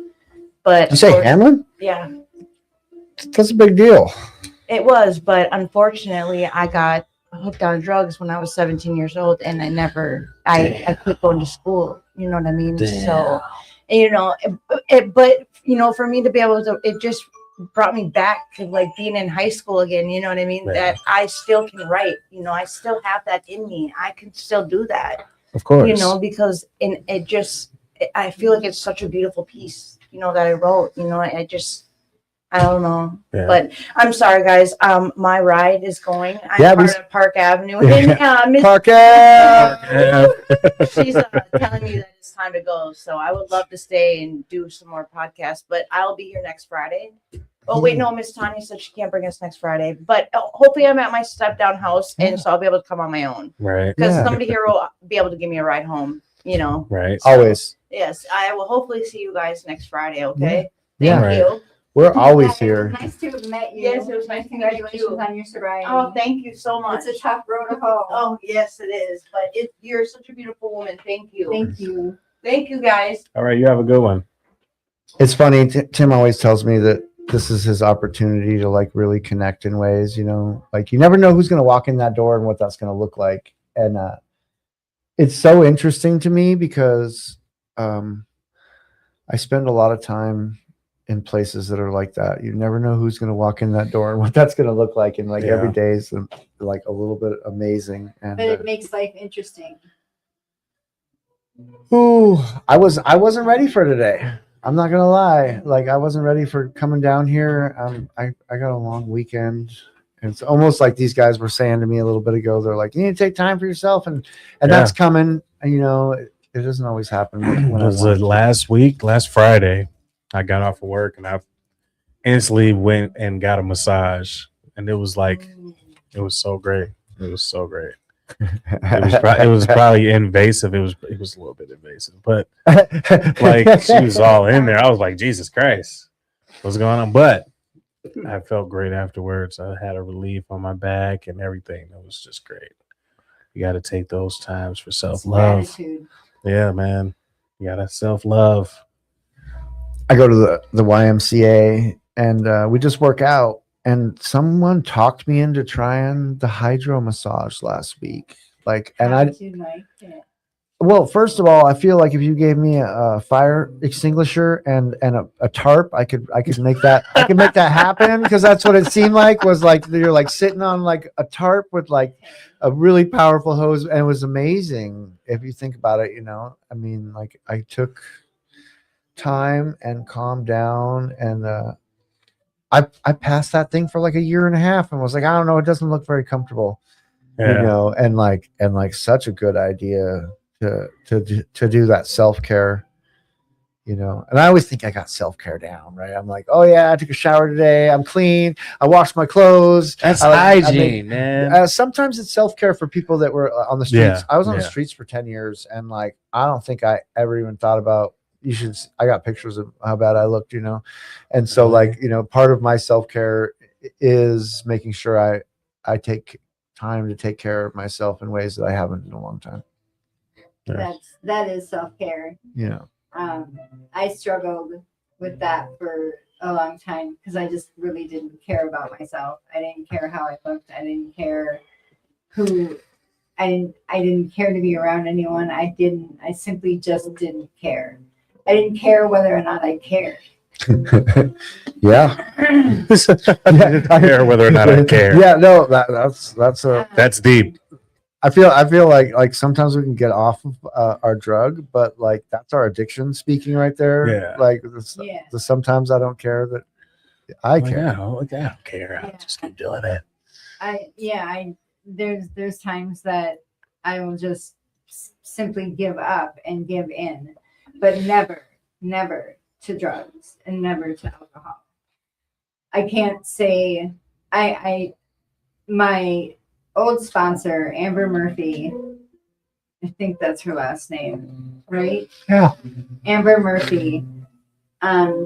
But you say, of course- Hamlin? yeah. That's a big deal. It was, but unfortunately, I got hooked on drugs when I was 17 years old, and I quit going to school. You know what I mean? Damn. So, you know, but you know, for me to be able to, it just brought me back to like being in high school again. You know what I mean? Yeah. That I still can write. You know, I still have that in me. I can still do that. Of course. You know, because I feel like it's such a beautiful piece. You know that I wrote. You know, I don't know, Yeah. but I'm sorry, guys. My ride is going. I'm Yeah, part of Park Avenue, and Miss Parker. Yeah. she's telling me that it's time to go. So I would love to stay and do some more podcasts, but I'll be here next Friday. Oh wait, no, Miss Tanya said she can't bring us next Friday, but hopefully I'm at my step down house, and so I'll be able to come on my own Right. because Yeah. somebody here will be able to give me a ride home. You know, Right. Always. yes, I will hopefully see you guys next Friday. Okay, Yeah. thank you. We're always Yeah, here. It was nice to have met you. Yes, it was nice to meet Congratulations you. on your sobriety. Oh, thank you so much. It's a tough road to hoe. Oh, yes, it is. But you're such a beautiful woman. Thank you. Thank you. Thank you, guys. All right. You have a good one. It's funny. Tim always tells me that this is his opportunity to like really connect in ways, you know, like you never know who's going to walk in that door and what that's going to look like. And it's so interesting to me because I spend a lot of time in places that are like that. You never know who's going to walk in that door and what that's going to look like. And like every Yeah. day is like a little bit amazing. And But it makes life interesting. ooh, I wasn't ready for today. I'm not gonna lie. Like I wasn't ready for coming down here. I got a long weekend. And it's almost like these guys were saying to me a little bit ago. They're like, you need to take time for yourself, and that's coming. And you know, it doesn't always happen. When It I was want to. last Friday. I got off of work and I instantly went and got a massage, and it was like it was so great. It was so great. It was probably invasive. It was a little bit invasive, but like she was all in there. I was like, Jesus Christ, what's going on? But I felt great afterwards. I had a relief on my back and everything. It was just great. You got to take those times for self-love. Gratitude. Yeah, man. You got to self-love. I go to the YMCA and we just work out. And someone talked me into trying the hydro massage last week. Like, and I, Gratitude, like it. well, first of all, I feel like if you gave me a fire extinguisher and a tarp, I could make that happen because that's what it seemed like was like you're like sitting on like a tarp with like a really powerful hose, and it was amazing if you think about it. You know, I mean, like I took time and calm down. And I passed that thing for like a year and a half and was like, I don't know, it doesn't look very comfortable, you know, and like such a good idea to do that self-care, you know. And I always think I got self-care down, right? I'm like, oh yeah, I took a shower today, I'm clean, I washed my clothes. That's I hygiene, man. sometimes it's self-care for people that were on the streets. Yeah, I was on the yeah. streets for 10 years, and like I don't think I ever even thought about, I got pictures of how bad I looked, you know. And so like, you know, part of my self-care is making sure I take time to take care of myself in ways that I haven't in a long time, That is self-care. you know. I struggled with that for a long time because I just really didn't care about myself. I didn't care how I looked. I didn't care who. I didn't care to be around anyone. I simply just didn't care. I didn't care whether or not I cared. Yeah. I didn't care whether or not I care. Yeah, no, that's deep. I feel like sometimes we can get off of our drug, but like that's our addiction speaking right there. Yeah. Like Yeah. sometimes I don't care that I care. Yeah, I don't care. I just keep doing it. There's times that I will just simply give up and give in, but never to drugs and never to alcohol. I can't say my old sponsor, Amber Murphy, I think that's her last name, right? Yeah. Amber Murphy.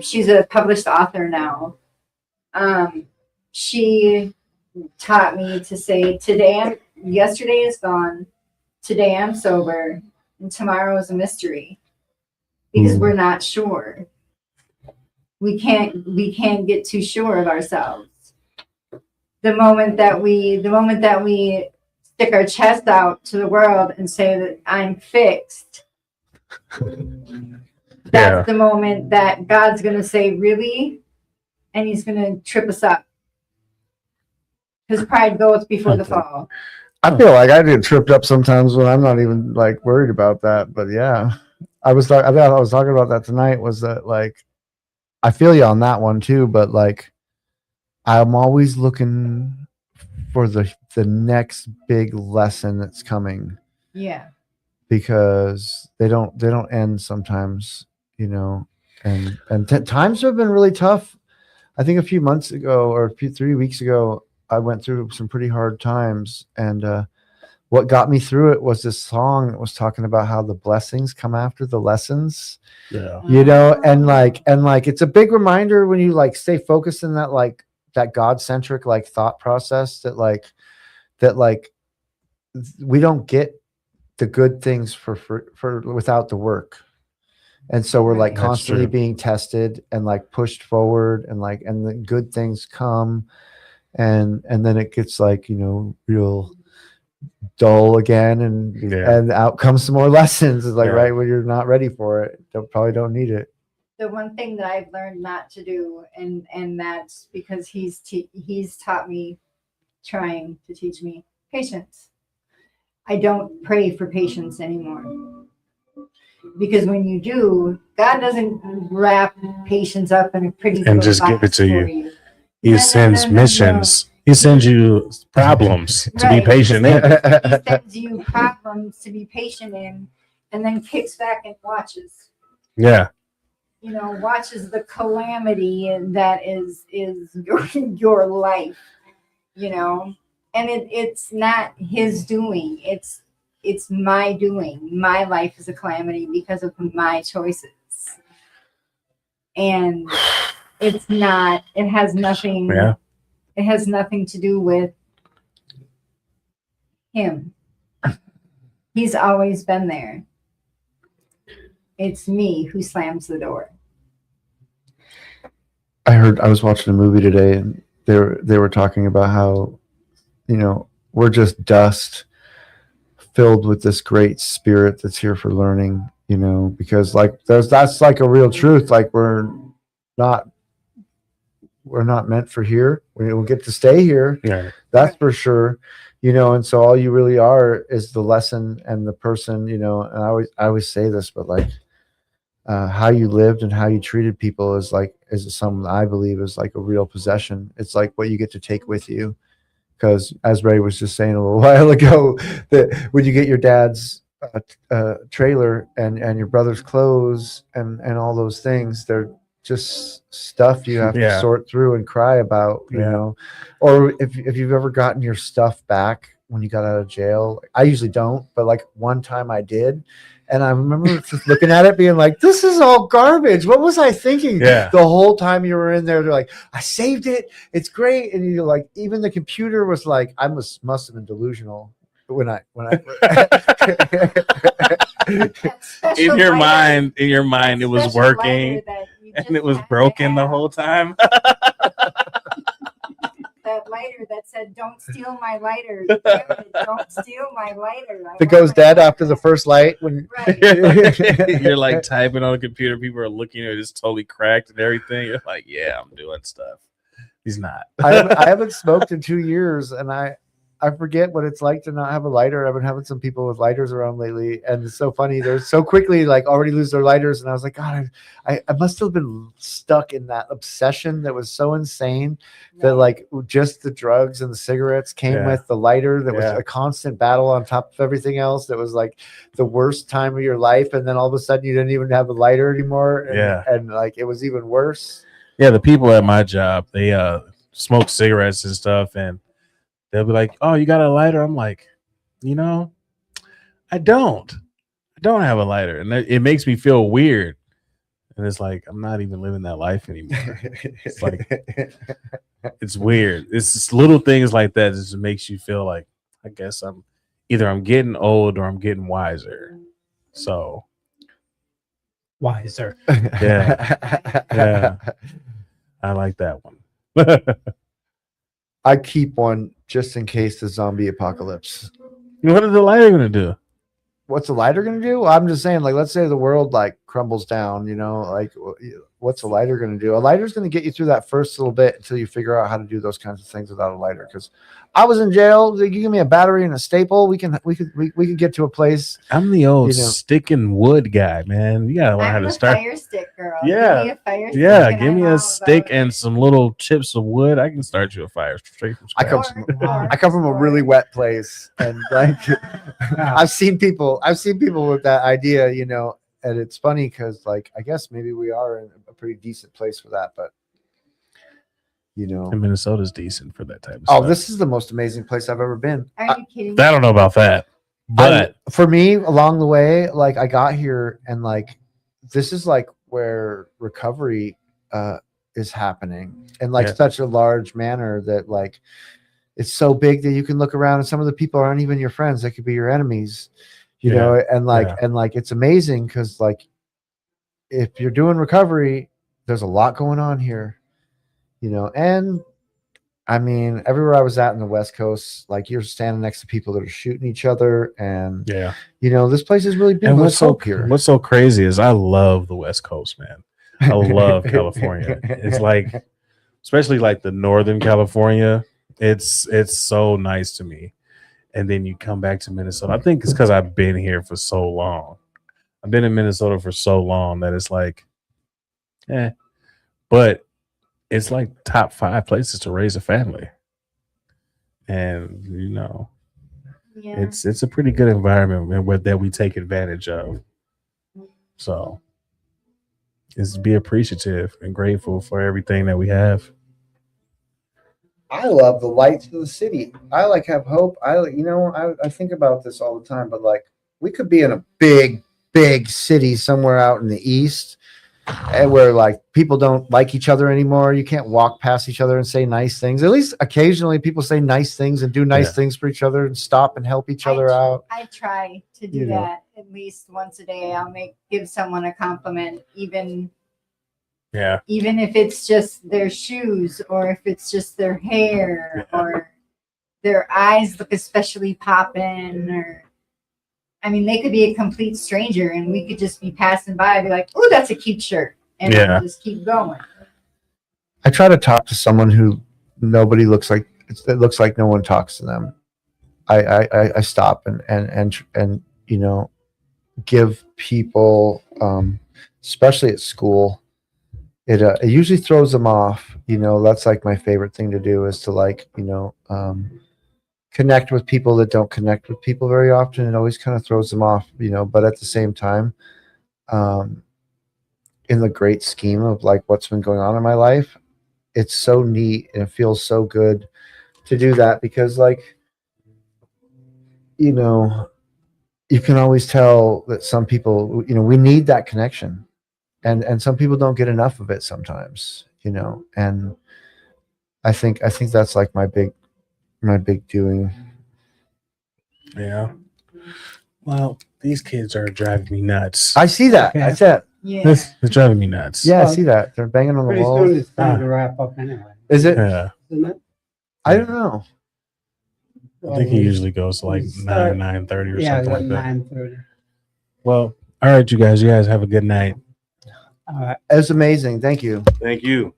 She's a published author now. She taught me to say, yesterday is gone, today I'm sober, and tomorrow is a mystery. Because we're not sure. We can't get too sure of ourselves. The moment that we stick our chest out to the world and say that I'm fixed, that's the moment that God's going to say, really? And he's going to trip us up. Because pride goes before the fall. I feel like I get tripped up sometimes when I'm not even like worried about that. But yeah, I was talking about that tonight, was that like, I feel you on that one too, but like, I'm always looking for the next big lesson that's coming. Yeah. Because they don't end sometimes, you know, and times have been really tough. I think a few months ago or 3 weeks ago, I went through some pretty hard times, and what got me through it was this song that was talking about how the blessings come after the lessons. Yeah. You know, and like it's a big reminder when you like stay focused in that like that God-centric like thought process that we don't get the good things for without the work. And so we're like That's constantly true. being tested and like pushed forward, and the good things come, and then it gets like, you know, real dull again, and out comes some more lessons. It's like right when you're not ready for it, probably don't need it. The one thing that I've learned not to do, and that's because he's taught me, trying to teach me patience. I don't pray for patience anymore. Because when you do, God doesn't wrap patience up in a pretty And just give it to you. He sends missions. He sends you problems to be patient in. He sends you problems to be patient in, and then kicks back and watches. Yeah. You know, watches the calamity that is your life. You know, and it's not his doing. It's my doing. My life is a calamity because of my choices. And it's not. It has nothing. Yeah. It has nothing to do with him. He's always been there. It's me who slams the door. I was watching a movie today, and they were talking about how, you know, we're just dust filled with this great spirit that's here for learning, you know, because like that's like a real truth. Like we're not meant for here. We'll get to stay here. Yeah. That's for sure. You know, and so all you really are is the lesson and the person, you know. And I always say this, but like how you lived and how you treated people is something I believe is like a real possession. It's like what you get to take with you. Because as Ray was just saying a little while ago, that when you get your dad's trailer and your brother's clothes and all those things, they're just stuff you have to Yeah. sort through and cry about, you Yeah. know. Or if you've ever gotten your stuff back when you got out of jail. I usually don't, but like one time I did. And I remember just looking at it being like, this is all garbage. What was I thinking? Yeah. The whole time you were in there, they're like, I saved it. It's great. And you're like, even the computer was like, I must have been delusional when I That special in your lighter- mind, it was special working lighter that you and just it was had to broken the have. whole time. That lighter that said, "Don't steal my lighter." Damn it, don't steal my lighter. I if it want goes my dead lighter after the back. first light when Right. You're like typing on a computer, people are looking at it, it's totally cracked and everything. You're like, yeah, I'm doing stuff. He's not. I haven't smoked in 2 years, and I forget what it's like to not have a lighter. I've been having some people with lighters around lately, and it's so funny. They're so quickly like already lose their lighters, and I was like, God, I must have been stuck in that obsession that was so insane that like just the drugs and the cigarettes came Yeah. with the lighter. That was Yeah. a constant battle on top of everything else. That was like the worst time of your life, and then all of a sudden you didn't even have a lighter anymore. And, Yeah. and like it was even worse. Yeah, the people at my job, they smoke cigarettes and stuff, and they'll be like, "Oh, you got a lighter?" I'm like, I don't have a lighter, and it makes me feel weird. And it's like I'm not even living that life anymore. It's like it's weird. It's just little things like that that just makes you feel like I guess I'm getting old or I'm getting wiser. So Wiser. Yeah. I like that one. I keep one just in case the zombie apocalypse. What is the lighter gonna do? What's a lighter going to do? I'm just saying, like, let's say the world like crumbles down, you know, like what's a lighter going to do? A lighter's going to get you through that first little bit until you figure out how to do those kinds of things without a lighter. Because I was in jail. You give me a battery and a staple, we could get to a place. I'm the old You know. stick and wood guy, man. You gotta learn how I'm to a start. fire stick girl. Yeah. Give me a fire stick Yeah, and give me I'm all a stick about it. and some little chips of wood. I can start you a fire straight from I scratch. I come from a really wet place, and like I've seen people with that idea, you know, and it's funny because like I guess maybe we are in a pretty decent place for that, but you know. And Minnesota's decent for that type of Oh, stuff. this is the most amazing place I've ever been. Are you kidding? I don't know about that, but For me, along the way, like I got here and like this is like where recovery is happening in like Yeah. such a large manner that like it's so big that you can look around and some of the people aren't even your friends. They could be your enemies, you Yeah. know, and like Yeah. it's amazing because like if you're doing recovery, there's a lot going on here, you know, and I mean, everywhere I was at in the West Coast, like you're standing next to people that are shooting each other, and yeah. you know, this place is really big. And There's hope here. what's so crazy is I love the West Coast, man. I love California. It's like, especially like the Northern California. It's so nice to me. And then you come back to Minnesota. I think it's because I've been here for so long. I've been in Minnesota for so long that it's like, but it's like top 5 places to raise a family. And you know, Yeah. it's a pretty good environment that we take advantage of. So is be appreciative and grateful for everything that we have. I love the lights of the city. I like have hope. I think about this all the time, but like we could be in a big city somewhere out in the east and where like people don't like each other anymore. You can't walk past each other and say nice things. At least occasionally people say nice things and do nice things for each other and stop and help each other out. I try to do You know. that at least once a day. I'll give someone a compliment, even if it's just their shoes or if it's just their hair or their eyes look especially popping, or I mean, they could be a complete stranger and we could just be passing by and be like, "Oh, that's a cute shirt," and we'll just keep going. I try to talk to someone who nobody looks like. It looks like no one talks to them. I stop and you know, give people especially at school. It usually throws them off. That's like my favorite thing to do is to connect with people that don't connect with people very often. It always kind of throws them off, but at the same time, in the great scheme of like what's been going on in my life, it's so neat and it feels so good to do that because like, you can always tell that some people, we need that connection and some people don't get enough of it sometimes, and I think that's like my big doing. Yeah. Well, these kids are driving me nuts. I see that. Okay. I said, Yeah. This is driving me nuts. yeah, I see that. They're banging on the Pretty walls. soon it's time to wrap up anyway, Is it? Yeah. isn't it? I don't know. I think he usually goes to like We start- 9:30 or Yeah, something like that. 9:30. Well, all right, you guys have a good night. All right. It was amazing. Thank you. Thank you.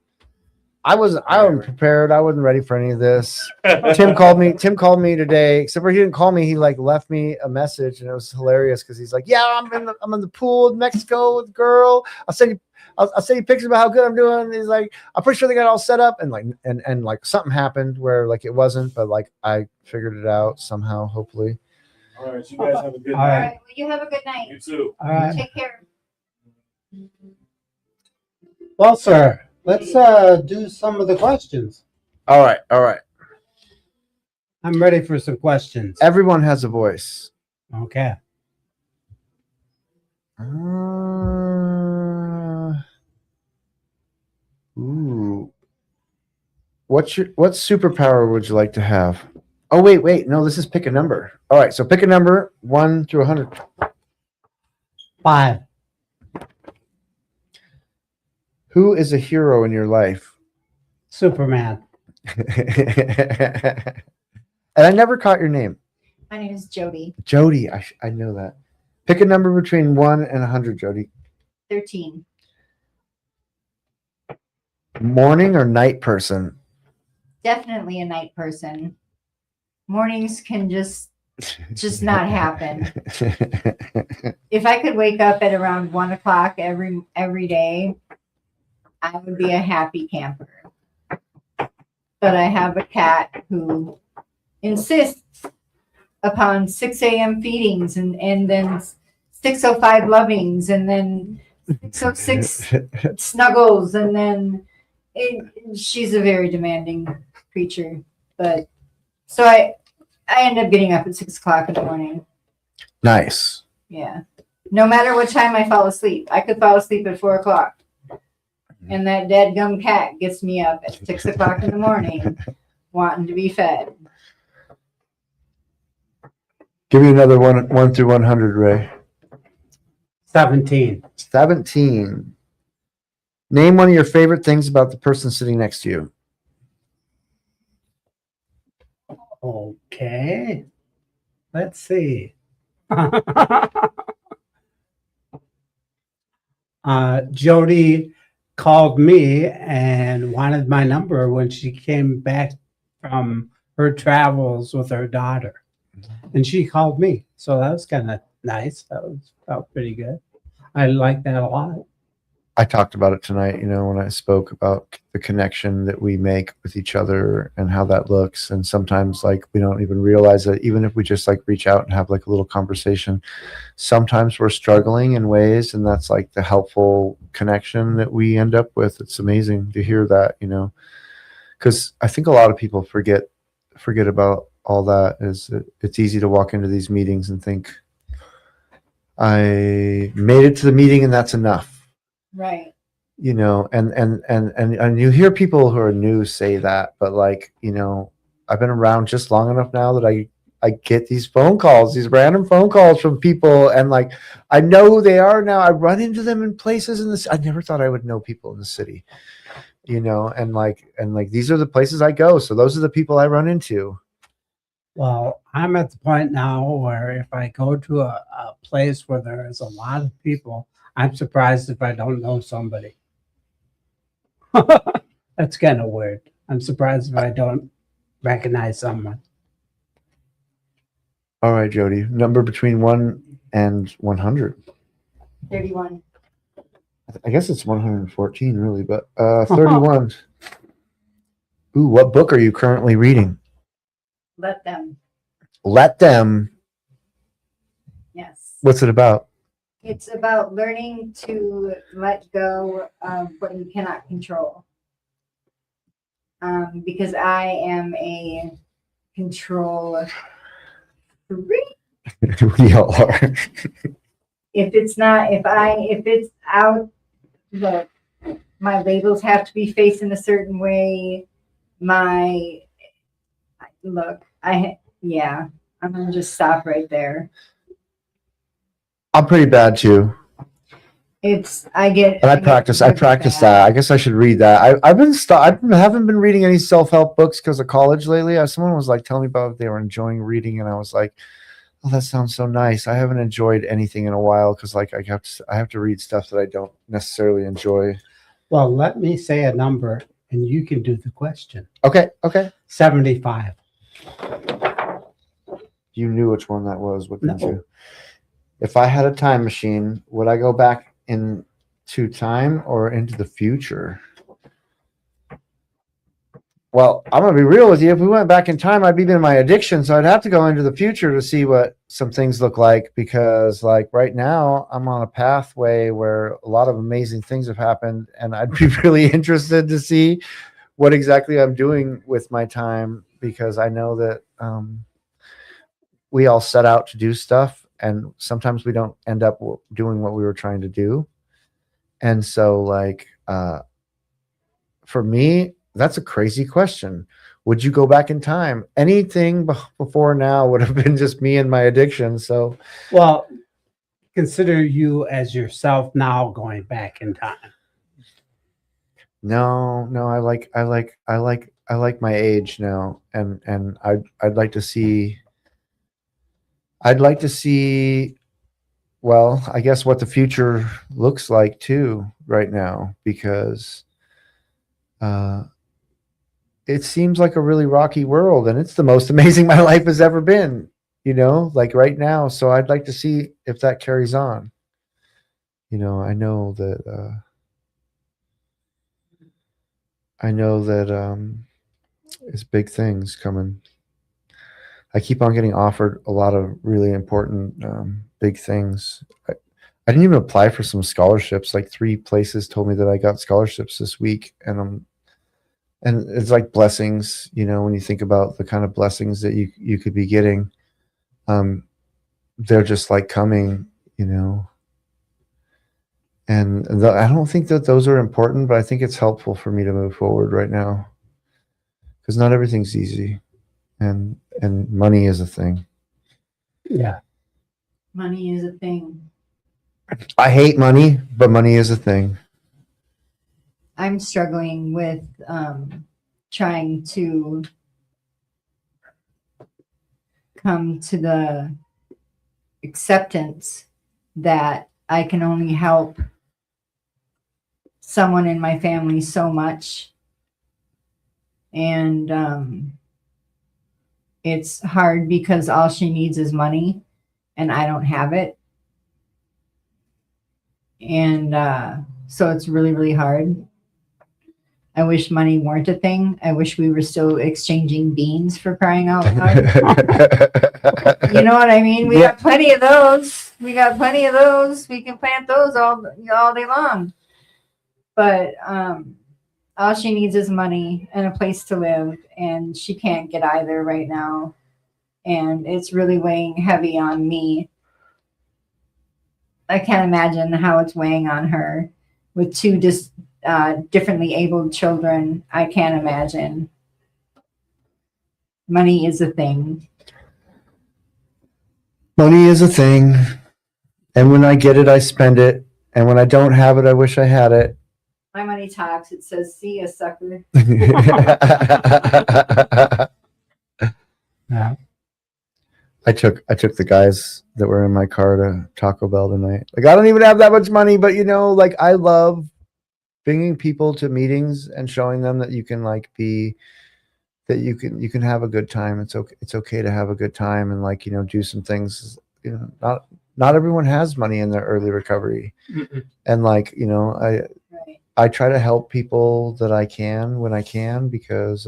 I wasn't prepared. I wasn't ready for any of this. Tim called me today, except for he didn't call me. He like left me a message and it was hilarious because he's like, yeah, I'm in the pool in Mexico with a girl. I'll send you pictures about how good I'm doing. And he's like, I'm pretty sure they got it all set up and like something happened where like it wasn't, but like I figured it out somehow, hopefully. All right, you guys have a good All All right. right. Well, you have a good night. You too. All right. Take care. Well, sir, let's do some of the questions. All right. I'm ready for some questions. Everyone has a voice. Okay. Ooh. What superpower would you like to have? Oh, wait. No, this is pick a number. All right. So pick a number 1 through 100. 5. Who is a hero in your life? Superman. And I never caught your name. My name is Jody. Jody. I know that. Pick a number between 1 and 100, Jody. 13. Morning or night person? Definitely a night person. Mornings can just not happen. If I could wake up at around 1 o'clock every day, I would be a happy camper. But I have a cat who insists upon 6 a.m. feedings and then 6:05 lovings and then 6:06 snuggles and then she's a very demanding creature. But so I end up getting up at 6 o'clock in the morning. Nice. Yeah. No matter what time I fall asleep. I could fall asleep at 4 o'clock. And that dadgum cat gets me up at 6 o'clock in the morning wanting to be fed. Give me another 1 through 100, Ray. 17. 17. Name one of your favorite things about the person sitting next to you. Okay. Let's see. Jody called me and wanted my number when she came back from her travels with her daughter. And she called me. So that was kind of nice. Felt pretty good. I like that a lot. I talked about it tonight, when I spoke about the connection that we make with each other and how that looks. And sometimes like we don't even realize that even if we just like reach out and have like a little conversation, sometimes we're struggling in ways. And that's like the helpful connection that we end up with. It's amazing to hear that, because I think a lot of people forget about all that. It's easy to walk into these meetings and think, I made it to the meeting and that's enough. Right. And you hear people who are new say that, but like, I've been around just long enough now that I get these phone calls, these random phone calls from people, and like I know who they are now. I run into them in places in this. I never thought I would know people in the city, and like these are the places I go. So those are the people I run into. Well, I'm at the point now where if I go to a place where there is a lot of people, I'm surprised if I don't know somebody. That's kind of weird. I'm surprised if I don't recognize someone. All right, Jody. Number between 1 and 100. 31. I guess it's 114 really, but 31. Ooh, what book are you currently reading? Let them. Let Them. Yes. What's it about? It's about learning to let go of what you cannot control. Because I am a control freak. We all are. If it's out, look, my labels have to be facing a certain way. I'm gonna just stop right there. I'm pretty bad too. I practice that. I guess I should read that. I haven't been reading any self-help books because of college lately. Someone was like telling me about if they were enjoying reading, and I was like, oh, that sounds so nice. I haven't enjoyed anything in a while because like I have to read stuff that I don't necessarily enjoy. Well, let me say a number and you can do the question. Okay. 75. You knew which one that was, wouldn't No. you? If I had a time machine, would I go back into time or into the future? Well, I'm gonna be real with you. If we went back in time, I'd be in my addiction, so I'd have to go into the future to see what some things look like. Because, like right now, I'm on a pathway where a lot of amazing things have happened, and I'd be really interested to see what exactly I'm doing with my time. Because I know that we all set out to do stuff, and sometimes we don't end up doing what we were trying to do. And so, like, for me, that's a crazy question. Would you go back in time? Anything before now would have been just me and my addiction. So, Well, consider you as yourself now going back in time. no, I like my age now, and I'd like to see. Well, I guess what the future looks like too right now, because it seems like a really rocky world, and it's the most amazing my life has ever been, like right now. So I'd like to see if that carries on. I know that it's big things coming. I keep on getting offered a lot of really important big things. I didn't even apply for some scholarships. Like 3 places told me that I got scholarships this week, and it's like blessings, when you think about the kind of blessings that you could be getting, they're just like coming, and I don't think that those are important, but I think it's helpful for me to move forward right now because not everything's easy, and money is a thing. Yeah. Money is a thing. I hate money, but money is a thing. I'm struggling with trying to come to the acceptance that I can only help someone in my family so much. And it's hard because all she needs is money and I don't have it. And so it's really, really hard. I wish money weren't a thing. I wish we were still exchanging beans, for crying out loud. You know what I mean? We got plenty of those. We can plant those all day long. But all she needs is money and a place to live, and she can't get either right now. And it's really weighing heavy on me. I can't imagine how it's weighing on her with 2 differently abled children. I can't imagine. Money is a thing. Money is a thing, and when I get it, I spend it, and when I don't have it, I wish I had it. My money talks. It says, "See ya, sucker." Yeah. I took the guys that were in my car to Taco Bell tonight. Like, I don't even have that much money, but like, I love bringing people to meetings and showing them that you can you can have a good time. It's okay to have a good time and do some things, not everyone has money in their early recovery. Mm-mm. And like, you know, Right. I try to help people that I can when I can, because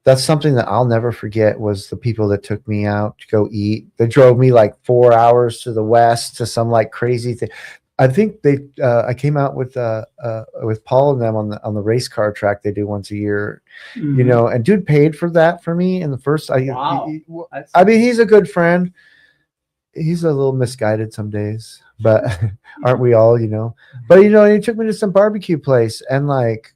that's something that I'll never forget, was the people that took me out to go eat. They drove me like 4 hours to the west to some like crazy thing. I think I came out with Paul and them on the race car track they do once a year, you know, and dude paid for that for me in the first. Wow. That's- I mean, he's a good friend. He's a little misguided some days, but aren't we all, you know? But you know, he took me to some barbecue place, and like,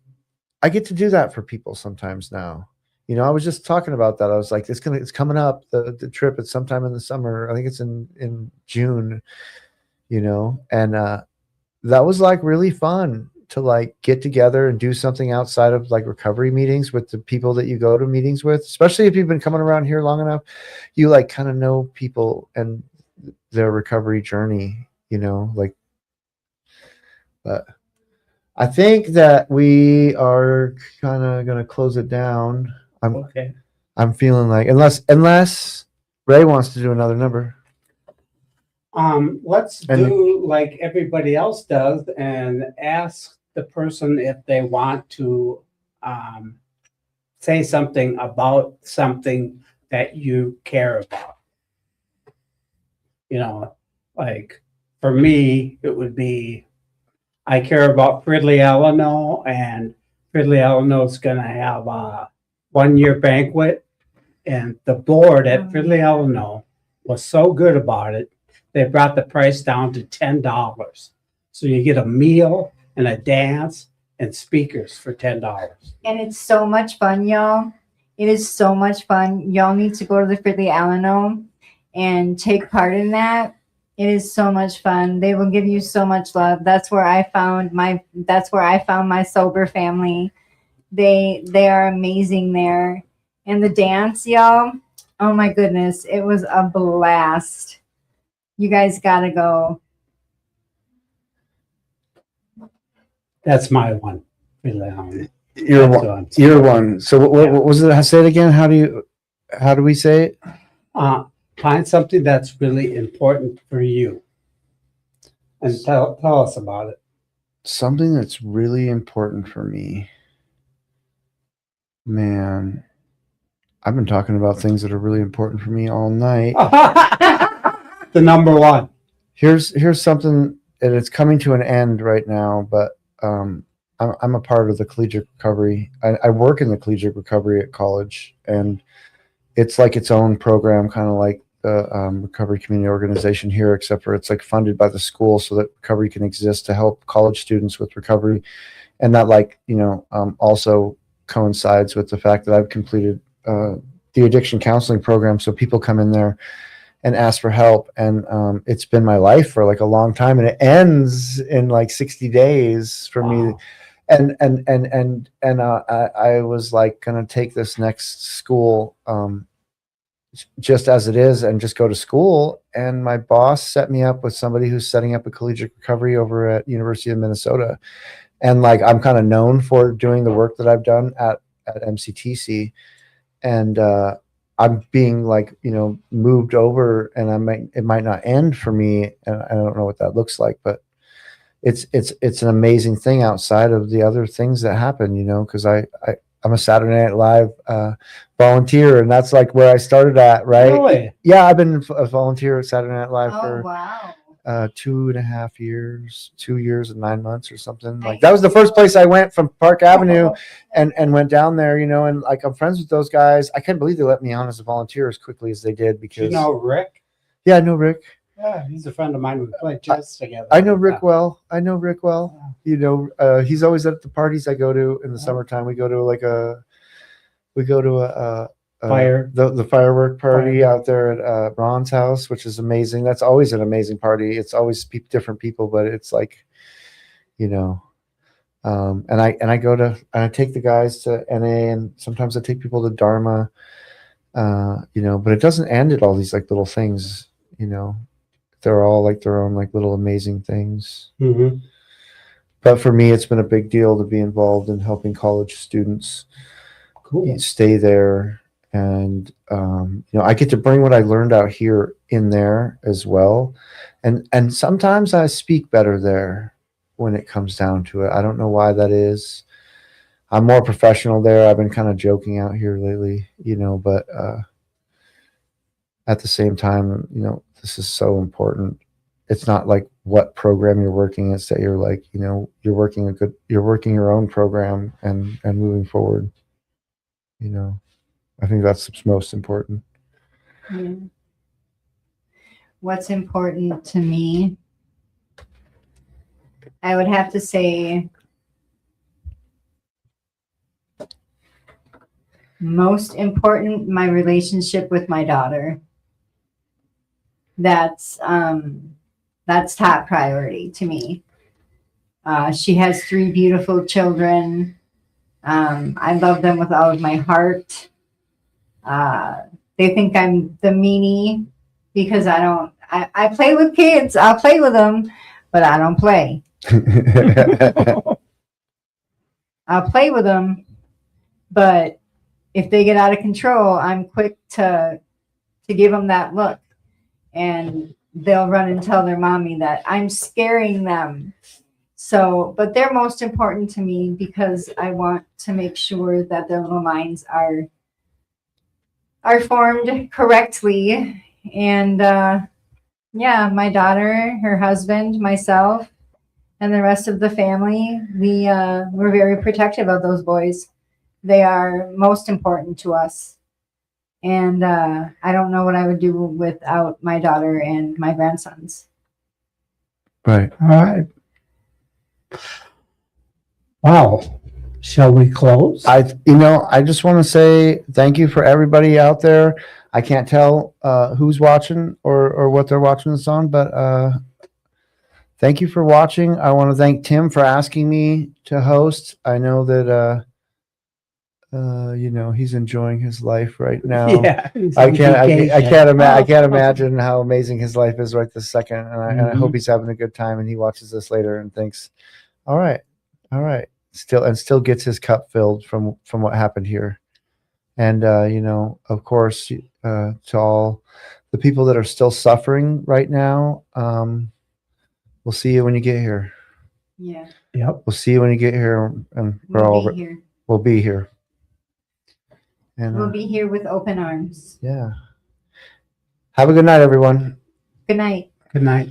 I get to do that for people sometimes now. You know, I was just talking about that. I was like, it's coming up, the trip. It's sometime in the summer. I think it's in June, you know, and that was like really fun to like get together and do something outside of like recovery meetings with the people that you go to meetings with, especially if you've been coming around here long enough. You like kind of know people and their recovery journey, you know, like. But I think that we are kind of going to close it down. Okay. I'm feeling like, unless Ray wants to do another number. Let's And- do like everybody else does and ask the person if they want to say something about something that you care about. You know, like for me, it would be, I care about Fridley Eleanor, and Fridley Eleanor is going to have a 1-year banquet. And the board at Fridley Eleanor was so good about it, they brought the price down to $10. So you get a meal and a dance and speakers for $10. And it's so much fun, y'all. It is so much fun. Y'all need to go to the Fridley Alano and take part in that. It is so much fun. They will give you so much love. That's where I found my sober family. They are amazing there. And the dance, y'all. Oh my goodness. It was a blast. You guys gotta go. That's my one. Fridley Eleanor. You're That's one. what I'm You're saying. one. So what was it? Say it again. How do we say it? Find something that's really important for you and tell us about it. Something that's really important for me. Man, I've been talking about things that are really important for me all night. The number one. Here's something, and it's coming to an end right now, but I'm a part of the collegiate recovery. I work in the collegiate recovery at college, and it's like its own program, kind of like the recovery community organization here, except for it's like funded by the school so that recovery can exist to help college students with recovery. And that, like, you know, also coincides with the fact that I've completed the addiction counseling program. So people come in there and ask for help, and it's been my life for like a long time, and it ends in like 60 days for me. And I was like gonna take this next school just as it is and just go to school, and my boss set me up with somebody who's setting up a collegiate recovery over at University of Minnesota. And like, I'm kind of known for doing the work that I've done at MCTC, and I'm being like, you know, moved over, and it might not end for me, and I don't know what that looks like, but it's an amazing thing outside of the other things that happen, you know, because I'm a Saturday Night Live volunteer, and that's like where I started at, right? Really? Yeah, I've been a volunteer at Saturday Night Live Oh, for wow. 2.5 years, 2 years and 9 months or something. Like, that was the first place I went from Park Avenue and went down there, you know, and like, I'm friends with those guys. I can't believe they let me on as a volunteer as quickly as they did, Do you because know Rick? yeah, I know Rick. Yeah, he's a friend of mine. We played chess together. I know Rick well. You know, he's always at the parties I go to in the Yeah. summertime. We go to a Fire. the firework party Fire. out there at Ron's house, which is amazing. That's always an amazing party. It's always different people, but it's like, you know, and I go to, and I take the guys to NA, and sometimes I take people to Dharma, you know, but it doesn't end at all these like little things, you know. They're all like their own like little amazing things. Mm-hmm. But for me, it's been a big deal to be involved in helping college students Cool. stay there and I get to bring what I learned out here in there as well, and sometimes I speak better there when it comes down to it. I don't know why that is. I'm more professional there. I've been kind of joking out here lately, but at the same time, this is so important. It's not like what program you're working. It's that you're like, you're working your own program and moving forward. I think that's what's most important. Yeah. What's important to me? I would have to say most important, my relationship with my daughter. That's top priority to me. She has 3 beautiful children. I love them with all of my heart. They think I'm the meanie because I play with kids. I'll play with them, but I don't play. I'll play with them, but if they get out of control, I'm quick to give them that look, and they'll run and tell their mommy that I'm scaring them. So, but they're most important to me because I want to make sure that their little minds are formed correctly. And yeah, my daughter, her husband, myself, and the rest of the family, we're very protective of those boys. They are most important to us. And I don't know what I would do without my daughter and my grandsons. Right. All right. Wow. Shall we close? I just want to say thank you for everybody out there. I can't tell who's watching or what they're watching this on, but thank you for watching. I want to thank Tim for asking me to host. I know that he's enjoying his life right now. Yeah. he's I on can't vacation. imagine how amazing his life is right this second, and I hope he's having a good time and he watches this later and thinks, all right, still gets his cup filled from what happened here. And of course, to all the people that are still suffering right now, we'll see you when you get here. Yeah. Yep. We'll see you when you get here, and We'll be here. we'll be here. And We'll be here with open arms. yeah. Have a good night, everyone. Good night. Good night.